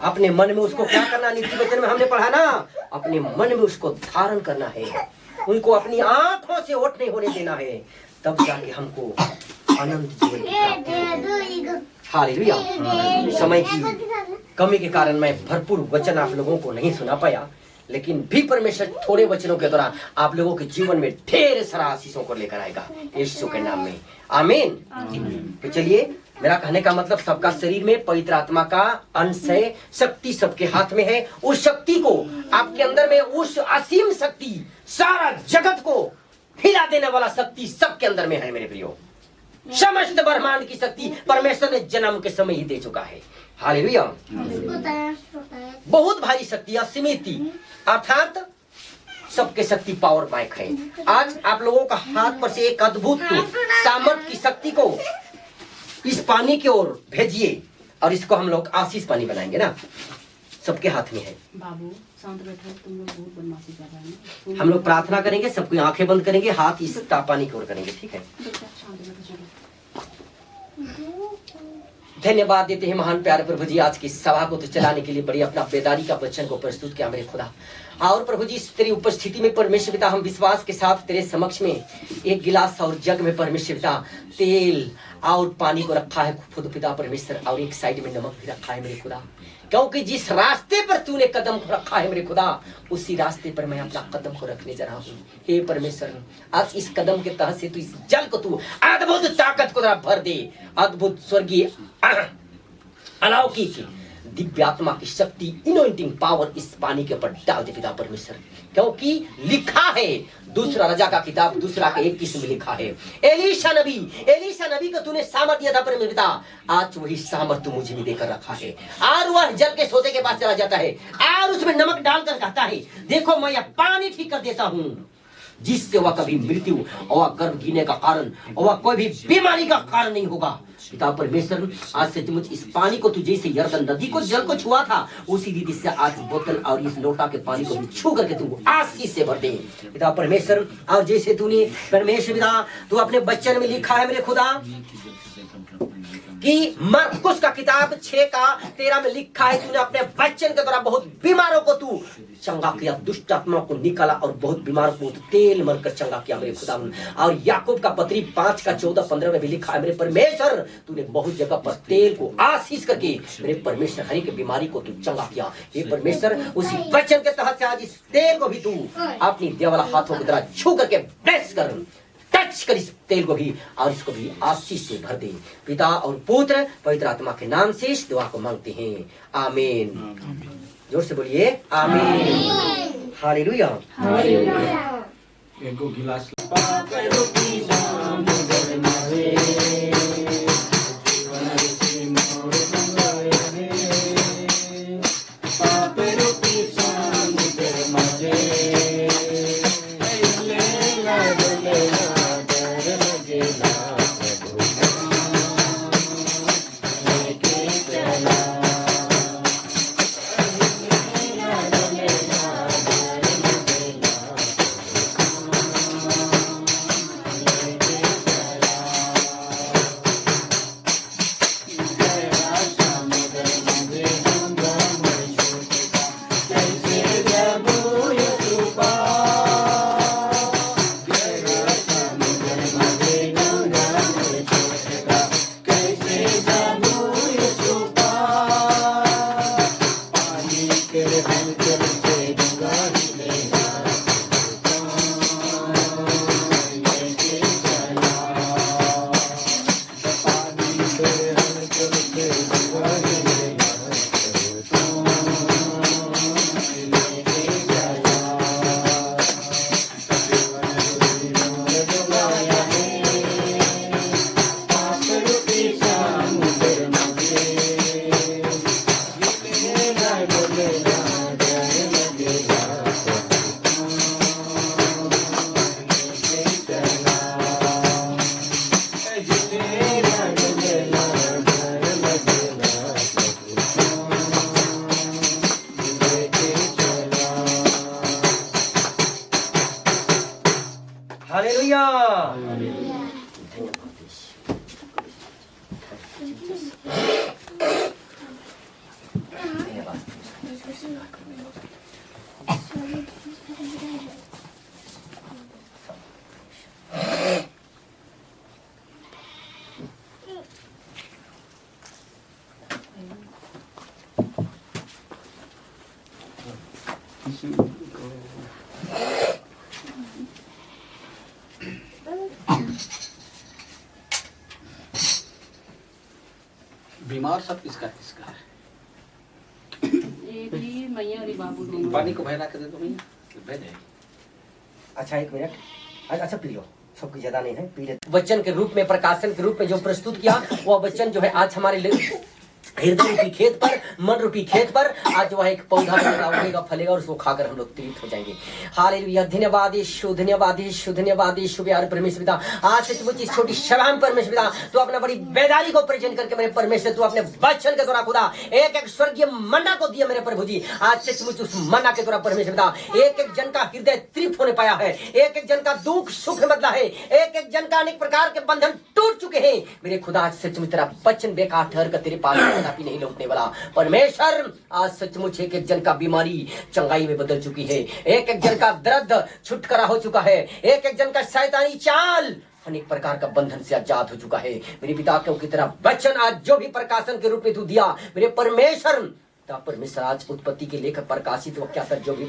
अपने मन में उसको क्या करना, नीति वचन में हमने पढ़ा ना, अपने मन में उसको धारण करना है, उनको अपनी आंखों से ओट नहीं होने देना है, तब जाके हमको अनंत जीवन की प्राप्ति होगी। हालेलुया। समय की कमी के कारण मैं भरपूर वचन आप लोगों को नहीं सुना पाया, लेकिन भी परमेश्वर थोड़े वचनों के द्वारा आप लोगों के जीवन में ढेर सारा आशीषों को लेकर आएगा यीशु के नाम में, आमीन। तो चलिए, मेरा कहने का मतलब सबका शरीर में पवित्र आत्मा का अंश है, शक्ति सबके हाथ में है। उस शक्ति को आपके अंदर में, उस असीम शक्ति, सारा जगत को हिला देने वाला शक्ति सबके अंदर में है मेरे प्रियो। समस्त ब्रह्मांड की शक्ति परमेश्वर ने जन्म के समय ही दे चुका है। हालेलुया। बहुत भारी शक्ति, असीमित, अर्थात सबके शक्ति पावर माइक है। आज आप लोगों का हाथ पर से एक अद्भुत सामर्थ की शक्ति को इस पानी की ओर भेजिए और इसको हम लोग आशीष पानी बनाएंगे ना, सबके हाथ में है।
बाबू शांत बैठो, तुम लोग बहुत बदमाशी कर रहे हैं।
हम लोग प्रार्थना करेंगे, सबकी आंखें बंद करेंगे, हाथ इस पानी की ओर करेंगे, ठीक है।
शांत बैठो, चलो।
धन्यवाद देते हैं महान प्यारे प्रभु जी, आज की सभा को तो चलाने के लिए बड़ी अपना बेदारी का वचन को प्रस्तुत किया मेरे खुदा। और प्रभु जी, तेरी उपस्थिति में परमेश्वर पिता हम विश्वास के साथ तेरे समक्ष में एक गिलास और जग में परमेश्वर पिता तेल और पानी को रखा है खुद पिता परमेश्वर, और एक साइड में नमक भी रखा है मेरे खुदा, क्योंकि जिस रास्ते पर तूने कदम को रखा है मेरे खुदा, उसी रास्ते पर मैं अपना कदम को रखने जा रहा हूँ। हे परमेश्वर, आज इस कदम के तहत से तू इस जल को तू अद्भुत ताकत को भर दे, अद्भुत स्वर्गीय अलौकिक दिव्य आत्मा की शक्ति, इनोइंटिंग पावर इस पानी के ऊपर डाल दे पिता परमेश्वर, क्योंकि लिखा है दूसरा राजा का किताब 2:21 में लिखा है, एलीशा नबी को तूने सामर्थ दिया था परमेश्वर पिता, आज वही सामर्थ तू मुझे भी देकर रखा है। और वह जल के सोते के पास चला जाता है और उसमें नमक डालकर कहता है, देखो मैं यह पानी ठीक कर देता हूँ, जिससे वह कभी मृत्यु और गर्भ गिरने का कारण और कोई भी बीमारी का कारण नहीं होगा। पिता परमेश्वर, आज से तुझ इस पानी को तू जैसे यरदन नदी को जल को छुआ था, उसी रीति से आज बोतल और इस लोटा के पानी को भी छू करके तू आशीष से भर दे पिता परमेश्वर। और जैसे तूने परमेश्वर पिता तू अपने वचन में लिखा है मेरे खुदा कि मरकुस का किताब 6:13 में लिखा है, तूने अपने वचन के द्वारा बहुत बीमारों को तू चंगा किया, दुष्ट आत्मा को निकाला और बहुत बीमारों को तेल मलकर चंगा किया मेरे खुदा। और याकूब का पत्री 5:14-15 में भी लिखा है मेरे परमेश्वर, तूने बहुत जगह पर तेल को आशीष करके मेरे परमेश्वर हर एक बीमारी को तू चंगा किया। हे परमेश्वर, उसी वचन के तहत से आज इस तेल को भी तू अपनी देवला हाथों के द्वारा छू करके ब्लेस कर, टच खर्च कर इस तेल को भी और इसको भी आशीष से भर दे। पिता और पुत्र पवित्र आत्मा के नाम से इस दुआ को मांगते हैं, आमीन। जोर से बोलिए आमीन। हालेलुया।
एगो गिलास
हालेलुया।
बीमार सब किसका किसका है?
एक ही मैया और बाबू दोनों।
पानी को बहला के दे दो भैया, बह जाए।
अच्छा एक मिनट, अच्छा पी लो, सबकी ज्यादा नहीं है, पी ले। वचन के रूप में, प्रकाशन के रूप में जो प्रस्तुत किया वह वचन जो है आज हमारे लिए हृदय रूपी खेत पर, मन रूपी खेत पर आज जो है एक पौधा बनेगा, उगेगा, फलेगा और उसको खाकर हम लोग तृप्त हो जाएंगे। हालेलुया। धन्यवाद यीशु, धन्यवाद यीशु, धन्यवाद यीशु। प्यारे परमेश्वर पिता, आज से तुझे इस छोटी सभा में परमेश्वर पिता तो अपना बड़ी बेदारी को प्रेजेंट करके मेरे परमेश्वर तू अपने वचन के द्वारा खुदा एक एक स्वर्गीय मन्ना को दिया मेरे प्रभु जी। आज से तुझे उस मन्ना के द्वारा परमेश्वर पिता एक एक जन का हृदय तृप्त होने पाया है, एक एक जन का दुख सुख में बदला है, एक एक जन का अनेक प्रकार के बंधन टूट चुके हैं मेरे खुदा। आज सचमुच तेरा वचन बेकार ठहर कर तेरे पास कदापि नहीं लौटने वाला। परमेश्वर आज सचमुच एक एक जन का बीमारी चंगाई में बदल चुकी है, एक एक जन का दर्द छुटकारा हो चुका है, एक एक जन का शैतानी चाल अनेक प्रकार का बंधन से आजाद हो चुका है मेरे पिता। क्योंकि तेरा वचन आज जो भी प्रकाशन के रूप में तू दिया मेरे परमेश्वर, परमेश्वर आज उत्पत्ति के लेकर प्रकाशित हो क्या जो भी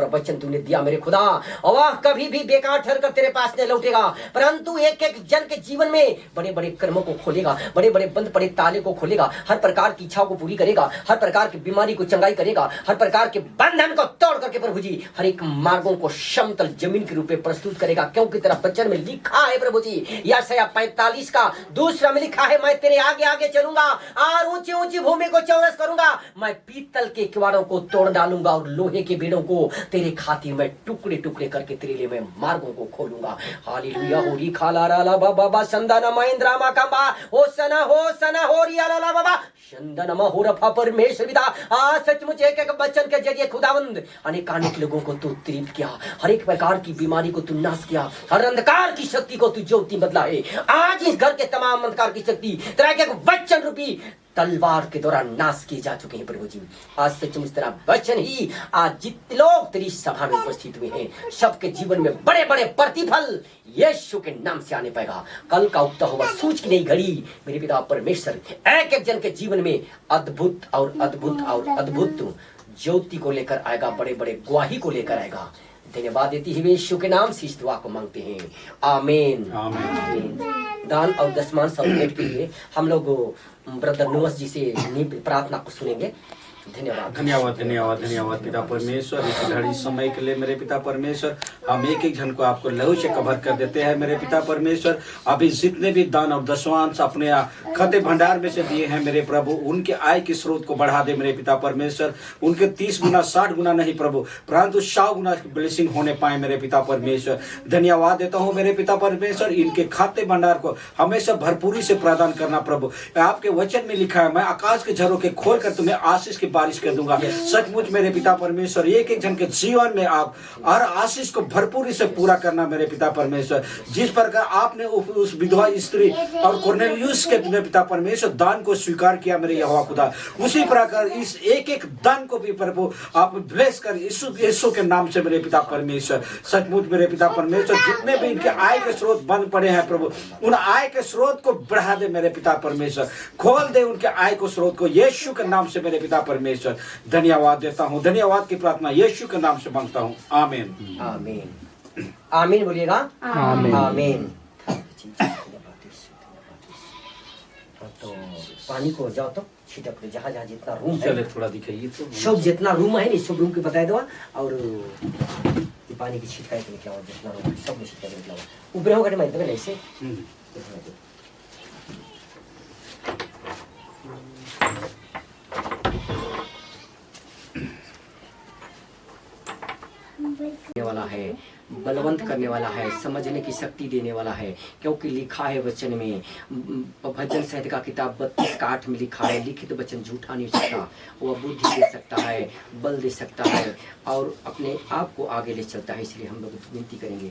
वचन तूने दिया मेरे खुदा वह कभी भी बेकार ठहर कर तेरे पास नहीं लौटेगा, परंतु एक एक जन के जीवन में बड़े बड़े कर्मों को खोलेगा, बड़े बड़े बंद पड़े ताले को खोलेगा, हर प्रकार की इच्छाओं को पूरी करेगा, हर प्रकार की बीमारी को चंगाई करेगा, हर प्रकार के बंधन को तोड़ करके प्रभु जी हर एक मार्गों को समतल जमीन के रूप में प्रस्तुत करेगा। क्योंकि तेरा वचन में लिखा है प्रभु जी, यशायाह 45 का 2 में लिखा है, मैं तेरे आगे आगे चलूंगा और ऊंची ऊंची भूमि को चौरस करूंगा, मैं पीतल के किवाड़ों को तोड़ डालूंगा और लोहे के बेड़ों को तेरे खातिर मैं टुकड़े टुकड़े करके तेरे लिए मैं मार्गों को खोलूंगा। हालेलुया। होरी खाला राला बाबा संदाना महेंद्रा माकांबा हो सना हो रिया लाला बाबा संदाना हो रफा परमेश्वर पिता आज सचमुच एक एक वचन के जरिए खुदावंद अनेक लोगों को तू तृप्त किया, हर एक प्रकार की बीमारी को तू नाश किया, हर अंधकार की शक्ति को तू ज्योति बदला है। आज इस घर के तमाम अंधकार की शक्ति तेरा एक वचन रूपी तलवार के द्वारा नाश किए जा चुके हैं प्रभु जी। आज सचमुच तेरा वचन ही आज जितने लोग तेरी सभा में उपस्थित हुए हैं सबके जीवन में बड़े बड़े प्रतिफल यीशु के नाम से आने पाएगा। कल का उगता हुआ सूरज की नई घड़ी मेरे पिता परमेश्वर एक एक जन के जीवन में अद्भुत और अद्भुत और अद्भुत ज्योति को लेकर आएगा, बड़े बड़े गवाही को लेकर आएगा। धन्यवाद देती हुए यीशु के नाम से इस दुआ को मांगते हैं, आमीन।
आमीन।
दान और दशमान समेट के लिए हम लोग ब्रदर नुअस जी से प्रार्थना को सुनेंगे। धन्यवाद
धन्यवाद धन्यवाद धन्यवाद पिता परमेश्वर, इस घड़ी समय के लिए मेरे पिता परमेश्वर, हम एक एक जन को आपको लहू से कवर कर देते हैं मेरे पिता परमेश्वर। अभी जितने भी दान और दशवांश अपने खाते भंडार में से दिए हैं मेरे प्रभु, उनके आय के स्रोत को बढ़ा दे मेरे पिता परमेश्वर। उनके 30 गुना 60 गुना नहीं प्रभु, परंतु 100 गुना ब्लेसिंग होने पाए मेरे पिता परमेश्वर। धन्यवाद देता हूँ मेरे पिता परमेश्वर, इनके खाते भंडार को हमेशा भरपूरी से प्रदान करना प्रभु। आपके वचन में लिखा है, मैं आकाश के झरोखे खोल कर तुम्हें आशीष की बारिश कर दूंगा। सचमुच मेरे पिता परमेश्वर, एक एक जन के जीवन में आप हर आशीष को भरपूरी से पूरा करना मेरे पिता परमेश्वर। जिस प्रकार आपने उस विधवा स्त्री और कोर्नेलियुस के मेरे पिता परमेश्वर दान को स्वीकार किया मेरे यहोवा खुदा, उसी प्रकार इस एक एक दान को भी प्रभु आप ब्लेस कर यीशु के नाम से मेरे पिता परमेश्वर। सचमुच मेरे पिता परमेश्वर, जितने भी इनके आय के स्रोत बंद पड़े हैं प्रभु, उन आय के स्रोत को बढ़ा दे मेरे पिता परमेश्वर। खोल दे उनके आय को स्रोत को यीशु के नाम से मेरे पिता परमेश्वर। धन्यवाद देता हूँ, धन्यवाद की प्रार्थना यीशु के नाम से मांगता हूँ, आमीन
आमीन आमीन बोलिएगा,
आमीन।
आमीन। तो पानी को जाओ तो छिटक दो, जहाँ जहाँ जितना रूम है,
चले थोड़ा दिखाइए तो
सब जितना रूम है सब रूम के बताए दो, और ये पानी की छिटकाई के निकला हुआ जितना रूम है सब में छिटकाई के निकला हुआ ऊपर होगा मैं देवे ऐसे। वाला है, बलवंत करने वाला है, समझने की शक्ति देने वाला है, क्योंकि लिखा है वचन में, भजन संहिता का किताब 32:8 में लिखा है, लिखित वचन झूठा नहीं सकता, वह बुद्धि दे सकता है, बल दे सकता है और अपने आप को आगे ले चलता है। इसलिए हम लोग विनती करेंगे।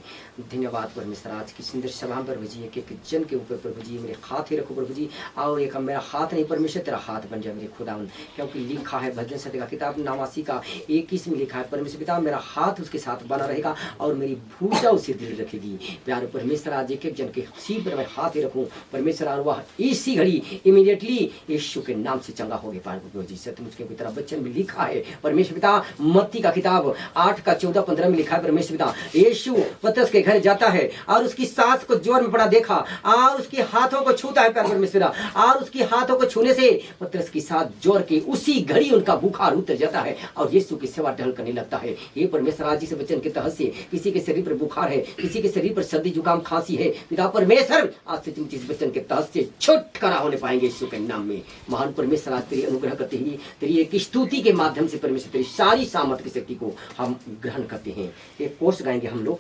धन्यवाद परमेश्वर, आज की सुंदर सलाम प्रभु जी, एक एक जन के ऊपर प्रभु जी मेरे हाथ ही रखो प्रभु जी, और एक मेरा हाथ नहीं परमेश्वर तेरा हाथ बन जाए मेरे खुदावन, क्योंकि लिखा है भजन संहिता का किताब 89 का 21 में लिखा है, परमेश्वर पिता मेरा हाथ उसके साथ बना रहेगा और मेरी भुजा उसे दिल रखेगी। प्यारे परमेश्वर, आज एक एक जन के सीध पर मैं हाथ ही रखूं परमेश्वर, और वह इसी घड़ी इमीडिएटली यीशु के नाम से चंगा हो गए। प्रभु जी सत्यमुच के तरह बच्चन में लिखा है परमेश्वर पिता, मत्ती का किताब 8 का 14-15 में लिखा है परमेश्वर पिता, यीशु पतरस के घर जाता है और उसकी सास को ज्वर में पड़ा देखा और उसके हाथों को छूता है परमेश्वर, और उसकी हाथों को छूने से पतरस की सास ज्वर के उसी घड़ी उनका बुखार उतर जाता है और यीशु की सेवा टहल करने लगता है। ये परमेश्वर, आज इस वचन के तहत से किसी के शरीर पर बुखार है, किसी के शरीर पर सर्दी जुकाम खांसी है, पिता परमेश्वर आज से तुम इस वचन के तहत से छुटकारा होने पाएंगे यीशु के नाम में। महान परमेश्वर, आज तेरी अनुग्रह करते हुए तेरी एक स्तुति के माध्यम से परमेश्वर तेरी सारी सामर्थ की शक्ति को हम ग्रहण करते हैं। एक कोर्स गाएंगे हम लोग,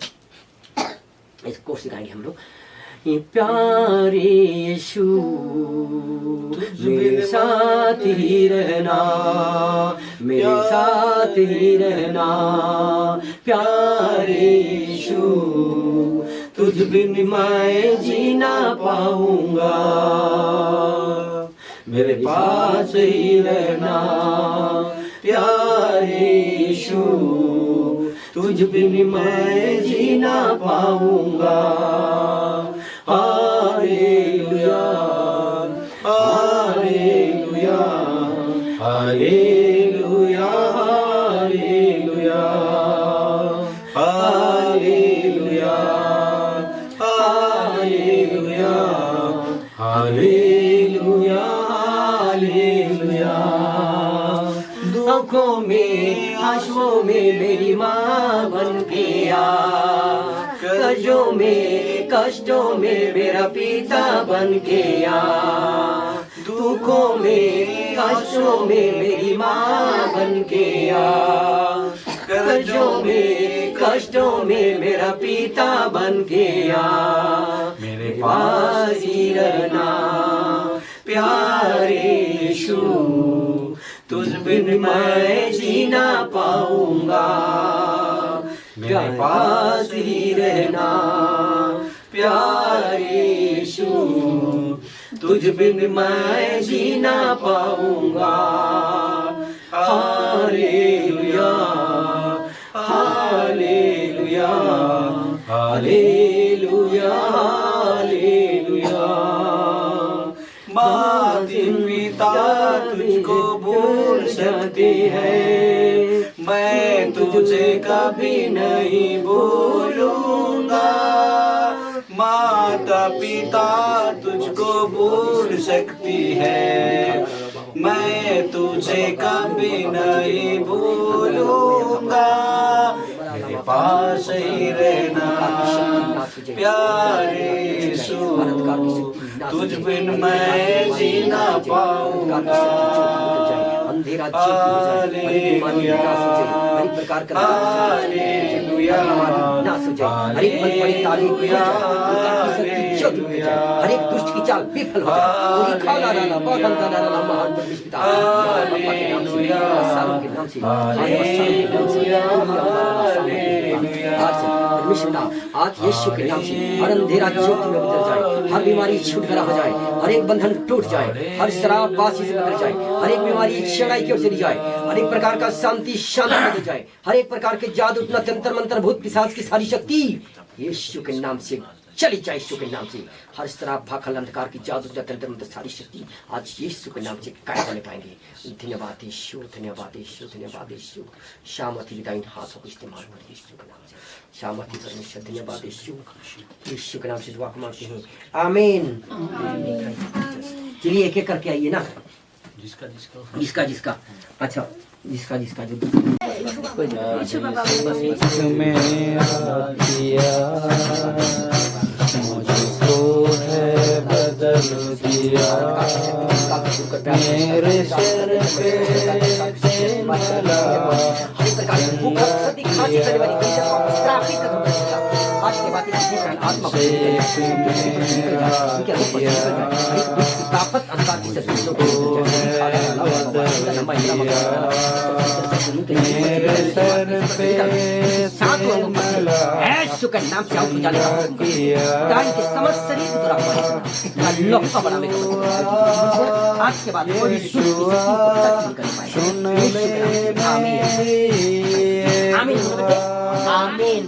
इस कोर्स गाएंगे हम लोग। प्यारे यीशु मेरे साथ ही रहना, मेरे साथ ही रहना, प्यारे यीशु तुझ बिन मैं जी ना पाऊंगा, मेरे पास ही रहना, प्यारे यीशु तुझ बिन मैं जी ना पाऊंगा। Hallelujah hallelujah hallelujah hallelujah hallelujah hallelujah hallelujah hallelujah. दुखों में आंसुओं में मेरी माँ बन के आ, कर्जों में कष्टों में मेरा पिता बन के आ, दुखों में कष्टों में मेरी माँ बन के आ, कर्जों में कष्टों में मेरा पिता बन के आ, मेरे पास ही रहना प्यारे यीशु तुझ बिन मैं जी ना पाऊंगा, मेरे पास ही रहना प्यारे यीशु तुझ बिन मैं जी ना पाऊंगा। Hallelujah hallelujah hallelujah hallelujah. माँ पिता तुझको भूल सकती है, मैं तुझ
तुझे कभी नहीं भूलूंगा। माता पिता तुझको भूल सकती है, मैं तुझे कभी नहीं भूलूंगा। मेरे पास ही रहना प्यारे यीशु, तुझ बिन मैं जी ना पाऊंगा।
अंधेरा हालेलुया, हर एक प्रकार का हालेलुया, हर एक मन पड़ी ताली हर एक दुष्ट की चाल विफल हो जाए। महान परमेश्वर आज यीशु के नाम से हर अंधेरा ज्योति में बदल जाए, हर बीमारी छुटकारा हो जाए, हर एक बंधन टूट जाए, हर शराब बासी से बदल जाए, हर एक बीमारी क्षणाई की ओर चली जाए, हर एक प्रकार का शांति बदल जाए, हर एक प्रकार के जादू तंत्र मंत्र भूत पिशाच की सारी शक्ति यीशु के नाम से चली जाए। यीशु के नाम से हर शराब भाखल अंधकार की जादू तंत्र मंत्र सारी शक्ति आज यीशु के नाम से काट बने पाएंगे। धन्यवाद यीशु, धन्यवाद यीशु, धन्यवाद यीशु। शामती विदाइन हाथों को इस्तेमाल कर यीशु के नाम से। शामती परमेश्वर धन्यवाद यीशु, यीशु के नाम से दुआ मांगते हैं, आमीन। चलिए एक एक करके आइए ना, जिसका जिसका अच्छा जिसका जो
मुझको है बदल दिया, मेरे सर पे
आज के बाद ताकत अंकार की यीशु के नाम से आउट जाने का के समस्त शरीर दुरात्मा बनाने का आज के बाद सुन ले आमीन आमीन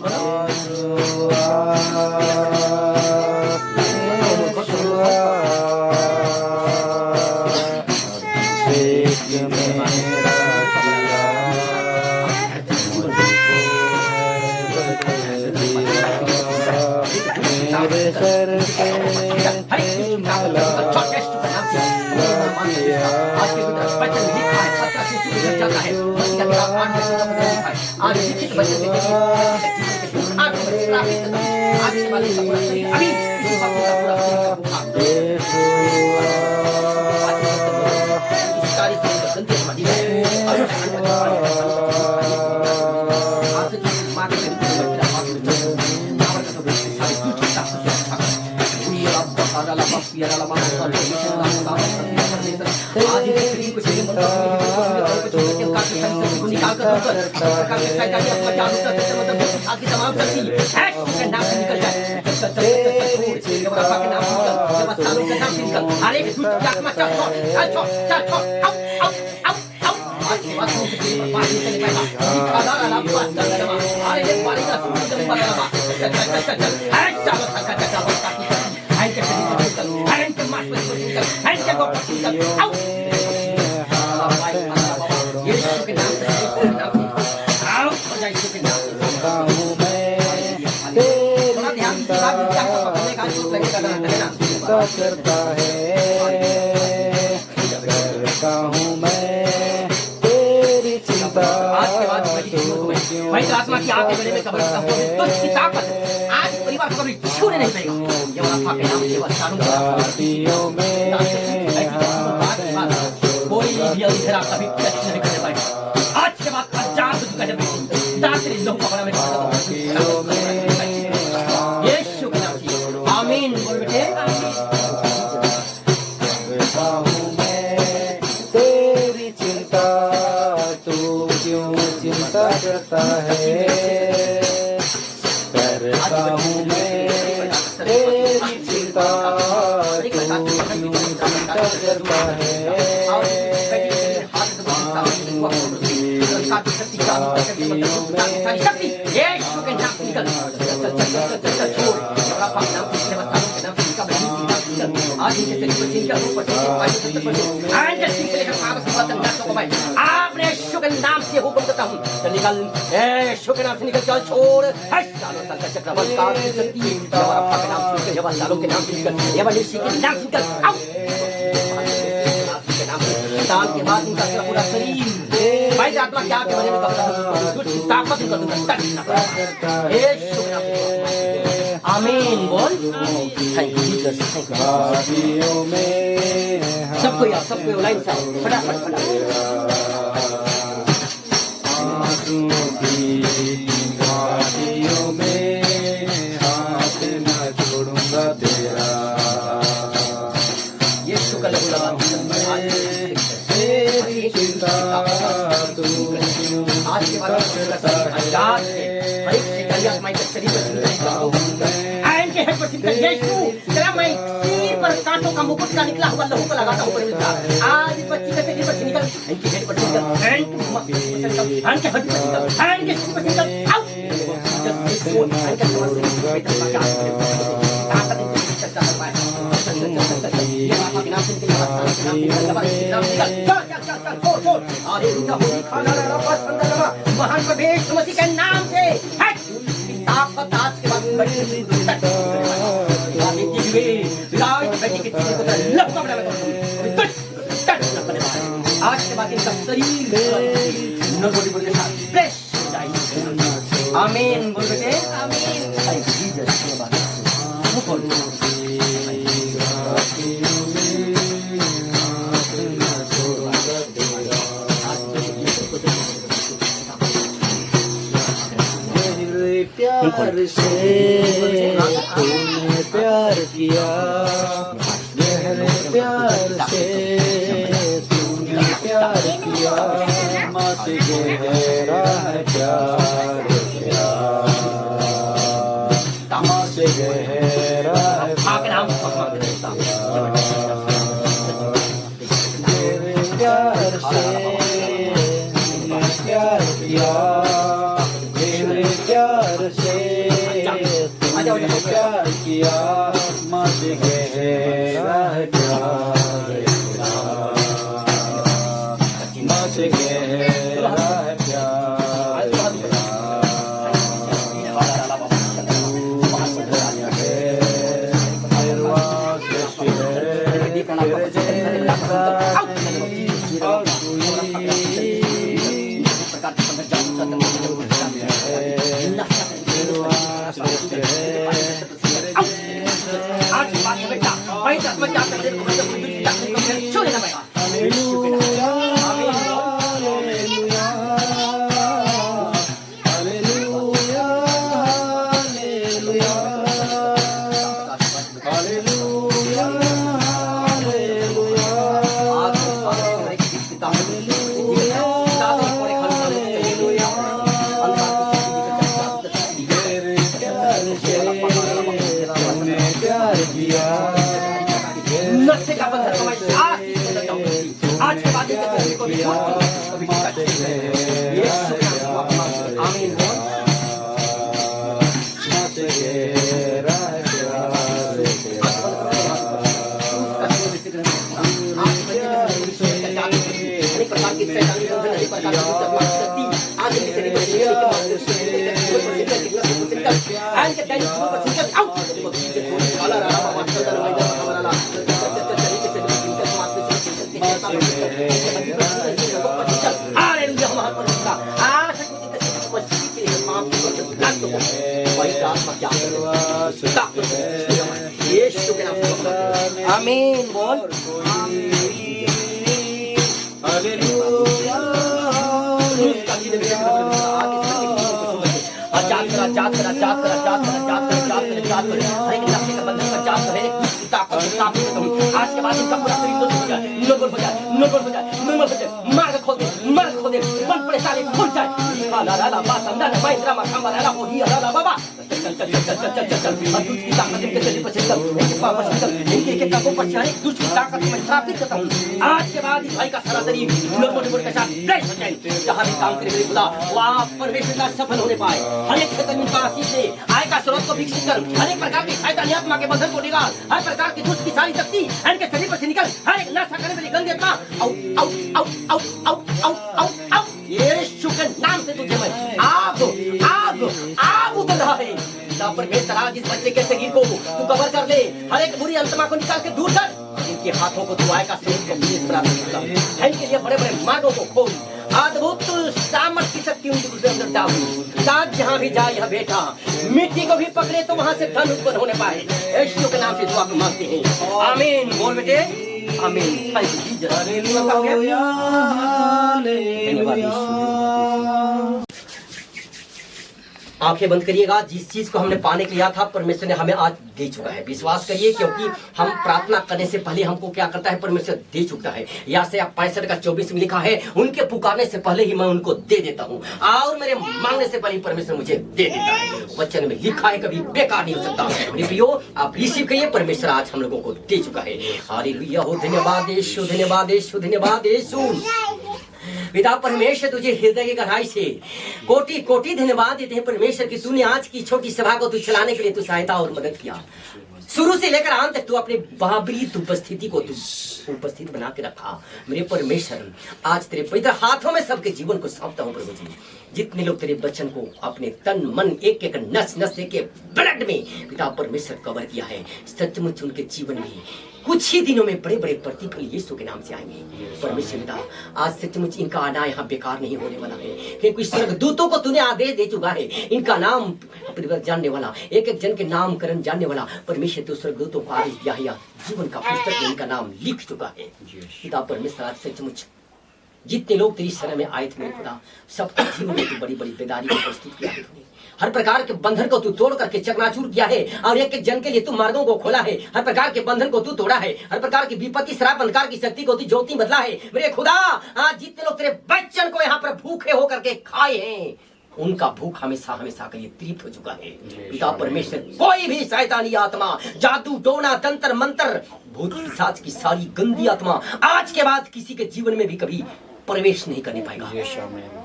करता है, करता हूँ मैं तेरी चिंता।
भाई आत्मा की आके मेरे में कब्र तो इसकी ताकत आज परिवार को कभी छूने नहीं पाएगा। ये आत्मा के नाम से
रातियों में
कोई भी अंधेरा कभी टच नहीं कर पाएगा। आज के बाद आजाद हो चुका है दासरी लोग पकड़ा में यीशु के नाम से आमीन बोल बेटे।
तेरी चिंता तू क्यों चिंता करता है, करता हूँ मैं तेरी चिंता तू क्यों चिंता करता है। आज
बाद इनके शरीर पर जिनका रूप पर जिनके वायु तत्व पर आंकर सिंह से लेकर पावस वतन दासों को भाई आपने यीशु के नाम से हुक्म देता हूं तो निकल यीशु के नाम से निकल चल छोड़ हट सालों तक चक्रवात का शक्ति हमारा पाप के नाम से निकल ये सालों के नाम से निकल ये यीशु के नाम से निकल आओ दान के बाद इनका पूरा शरीर भाई आत्मा क्या के बारे में ताकत कर दूंगा यीशु के नाम से आमीन बोल थैंक यू जीसस सबको यार सबको लाइन से फटाफट
छोड़ूंगा तेरा
यीशु का लहू लगा
तेरी चिंता तू
आज के बाद आजाद है हर एक शिकारी आत्माई का शरीर आयन के हेड पर चिंतन यीशु तेरा मैं सिर पर कांटों का मुकुट का निकला हुआ लहू को लगाता हूं परमेश्वर आज इस बच्ची के शरीर पर निकल इनके हेड पर चिंतन हैंड के हेड पर निकल हैंड के सिर पर निकल आउट जब यीशु हैंड के समझ से बेटा का ताकत की चर्चा कर पाए ये बाबा के नाम से निकल हालेलुया होली खाना रबा संदलमा महान प्रभु मसीह के नाम से हट ताकत आज के बाद बड़ी आगे की वे लाइट बेटी के चीज को लपका बना आज के बाद इनका शरीर न बॉडी के साथ फ्रेश आमीन बोल बेटे आमीन थैंक यू जीसस के बाद
प्यार से तूने प्यार किया गहरे प्यार से तूने प्यार किया मत गहरा है प्यार किया मत गहरा है प्यार से तूने प्यार किया प्यार से तूने प्यार किया मत गहरा है प्यार मत गहरा है प्यार
आमीन बोल आज के बाद इनका पूरा शरीर मार खोल दे मन परेशान साले खुल जाए ला ला ला बा संदा ना महिंद्रा मा खंबा ला हो हिया ला बाबा चल चल चल चल चल चल चल और दूध की ताकत के चल पर चल एक पापा चल इनके के काबू पर चढ़े दूध की ताकत में स्थापित करता हूं आज के बाद इस भाई का सारा शरीर लोगों के साथ ब्लेस हो जाए जहां भी काम करे मेरे खुदा वहां परमेश्वर का सफल होने पाए हर एक क्षेत्र में आशीष दे आय का स्रोत को विकसित कर हर एक प्रकार की शैतानी आत्मा के बंधन को निकाल हर प्रकार की दुष्ट की सारी शक्ति इनके शरीर पर से निकल हर एक नशा करने वाली गंदी आत्मा out out out out out out out out Yeshu के नाम से तुझे मैं आग आग आग उतर रहा है परमेश्वर आज इस बच्चे के शरीर को तू कवर कर ले हर एक बुरी आत्मा को निकाल के दूर कर इनके हाथों को तू आय का स्रोत को विशेष प्राप्त कर इनके लिए बड़े बड़े मार्गों को खोल अद्भुत सामर्थ की शक्ति उनके अंदर डाल साथ जहां भी जाए यह बेटा मिट्टी को भी पकड़े तो वहां से धन उत्पन्न होने पाए यीशु के नाम से दुआ को मांगते हैं आमीन बोल बेटे आमीन थैंक यू जीसस धन्यवाद यीशु आंखें बंद करिएगा जिस चीज को हमने पाने के लिया था परमेश्वर ने हमें आज दे चुका है विश्वास करिए क्योंकि हम प्रार्थना करने से पहले हमको क्या करता है परमेश्वर दे चुका है या से 65 का 24 में लिखा है उनके पुकारने से पहले ही मैं उनको दे देता हूँ और मेरे मांगने से पहले परमेश्वर मुझे दे देता है वचन में लिखा है कभी बेकार नहीं हो सकता मेरे प्रियो आप रिसीव करिए परमेश्वर आज हम लोगों को दे चुका है हालेलुया हो धन्यवाद यीशु धन्यवाद यीशु धन्यवाद यीशु पिता परमेश्वर तुझे हृदय की गहराई से कोटि कोटि धन्यवाद देते हैं परमेश्वर की तूने आज की छोटी सभा को तू चलाने के लिए तू सहायता और मदद किया शुरू से लेकर अंत तक तू अपने बाबरीत उपस्थिति को तू उपस्थित बना के रखा मेरे परमेश्वर आज तेरे पवित्र हाथों में सबके जीवन को सौंपता हूँ प्रभु जी जितने लोग तेरे वचन को अपने तन मन एक एक नस नस के ब्लड में पिता परमेश्वर कवर किया है सचमुच उनके जीवन में कुछ ही दिनों में बड़े बड़े प्रतिफल यीशु के नाम से आएंगे परमेश्वर पिता आज सचमुच इनका आना यहाँ बेकार नहीं होने वाला है क्योंकि स्वर्गदूतों को तूने आदेश दे चुका है इनका नाम जानने वाला एक एक जन के नामकरण जानने वाला परमेश्वर तो स्वर्गदूतों को आदेश दिया है जीवन का पुस्तक में इनका नाम लिख चुका है पिता परमेश्वर आज सचमुच जितने लोग तेरी शरण में आए थे मेरे खुदा सबके जीवन में तू बड़ी बड़ी बेदारी को प्रस्तुत किया है तूने हर प्रकार के बंधन को तू तोड़ करके चकनाचूर किया है और एक एक जन के लिए तू मार्गों को खोला है हर प्रकार के बंधन को तू तोड़ा है हर प्रकार की विपत्ति शराब अंधकार की शक्ति को तू ज्योति बदला है मेरे खुदा आज जितने लोग तेरे बच्चन को यहाँ पर भूखे होकर के खाए हैं उनका भूख हमेशा हमेशा के लिए तृप्त हो चुका है पिता परमेश्वर कोई भी शैतानी आत्मा जादू टोना तंत्र मंत्र भूत पिशाच की सारी गंदी आत्मा आज के बाद किसी के जीवन में भी कभी प्रवेश नहीं करने पाएगा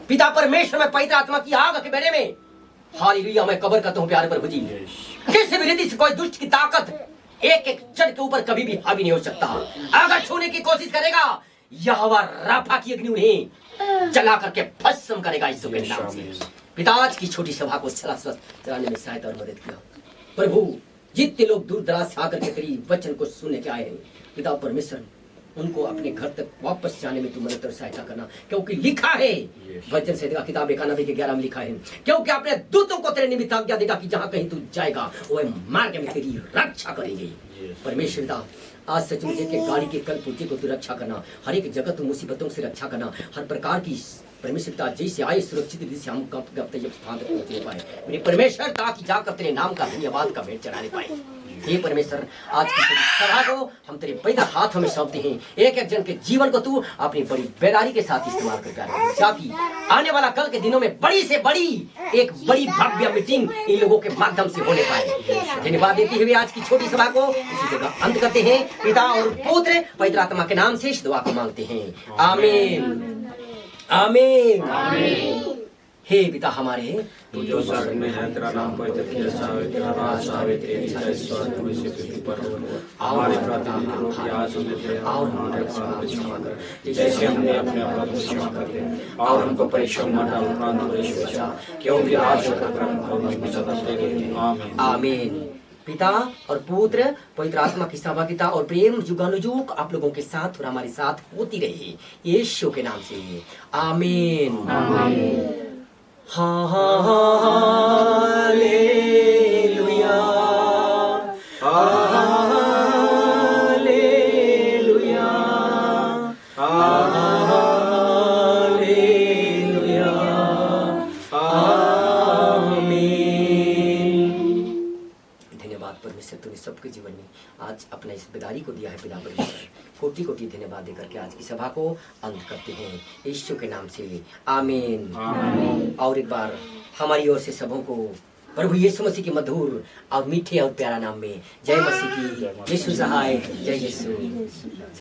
पिता परमेश्वर में पवित्र आत्मा की आग के बेड़े में हालेलुया मैं कबर करता हूँ प्यारे प्रभु जी किसी भी रीति से कोई दुष्ट की ताकत एक एक जन के ऊपर कभी भी हावी नहीं हो सकता अगर छूने की कोशिश करेगा यहोवा राफा की अग्नि उन्हें जला करके भस्म करेगा यीशु के नाम से पिता आज की छोटी सभा को चलाने में सहायता और मदद किया प्रभु जितने लोग दूर दराज से आकर के तेरी वचन को सुनने के आए हैं पिता परमेश्वर उनको अपने घर तक वापस जाने में तू मदद और सहायता करना क्योंकि लिखा है वचन से किताब 91 के 11 में लिखा है क्योंकि अपने दूतों को तेरे निमित्त आज्ञा देगा कि जहां कहीं तू जाएगा वह मार्ग में तेरी रक्षा करेंगे परमेश्वर आज सचमुच एक गाड़ी के कल पुर्जे को तू रक्षा करना हर एक जगह तू मुसीबतों से रक्षा करना हर प्रकार की परमेश्वर जैसे आए सुरक्षित रीति से हम स्थान तक पहुंचने पाए मेरे परमेश्वर ताकि जाकर तेरे नाम का धन्यवाद का भेंट चढ़ाने पाए हे परमेश्वर आज की सभा को हम तेरे पवित्र हाथों में सौंपते हैं एक एक जन के जीवन को तू अपनी बड़ी बेदारी के साथ इस्तेमाल कर साथी आने वाला कल के दिनों में बड़ी से बड़ी एक बड़ी भव्य मीटिंग इन लोगों के माध्यम से होने पाए धन्यवाद देते हुए आज की छोटी सभा को इसी जगह अंत करते हैं पिता और पुत्र पवित्र आत्मा के नाम से इस दुआ को मांगते हैं आमीन आमीन हे पिता हमारे
तू जो स्वर्ग में है तेरा नाम पवित्र किया जाए तेरा राज आवे तेरी इच्छा स्वर्ग में से पृथ्वी पर हो हमारे प्रतिदिन की रोटी आज हमें दे और हमारे अपराध क्षमा कर जैसे हमने अपने अपराध को क्षमा करते हैं और हमको परीक्षा में मत डाल उपरांत हमें बचा क्योंकि आज का क्रम और सदा तेरे आमीन आमीन
पिता और पुत्र पवित्र आत्मा की सहभागिता और प्रेम जुगानुजुग आप लोगों के साथ और हमारे साथ होती रही यीशु के नाम से आमीन आमीन हालेलुया हालेलुया हालेलुया आमीन धन्यवाद परमेश्वर तूने सबके जीवन में आज अपना इस बेदारी को दिया है पिता परमेश्वर कोटि कोटि धन्यवाद देकर के आज की सभा को अंत करते हैं यीशु के नाम से, आमीन। और एक बार हमारी ओर से सबों को प्रभु यीशु मसीह के मधुर और मीठे और प्यारा नाम में जय मसीह की, यीशु सहाय, जय यीशु।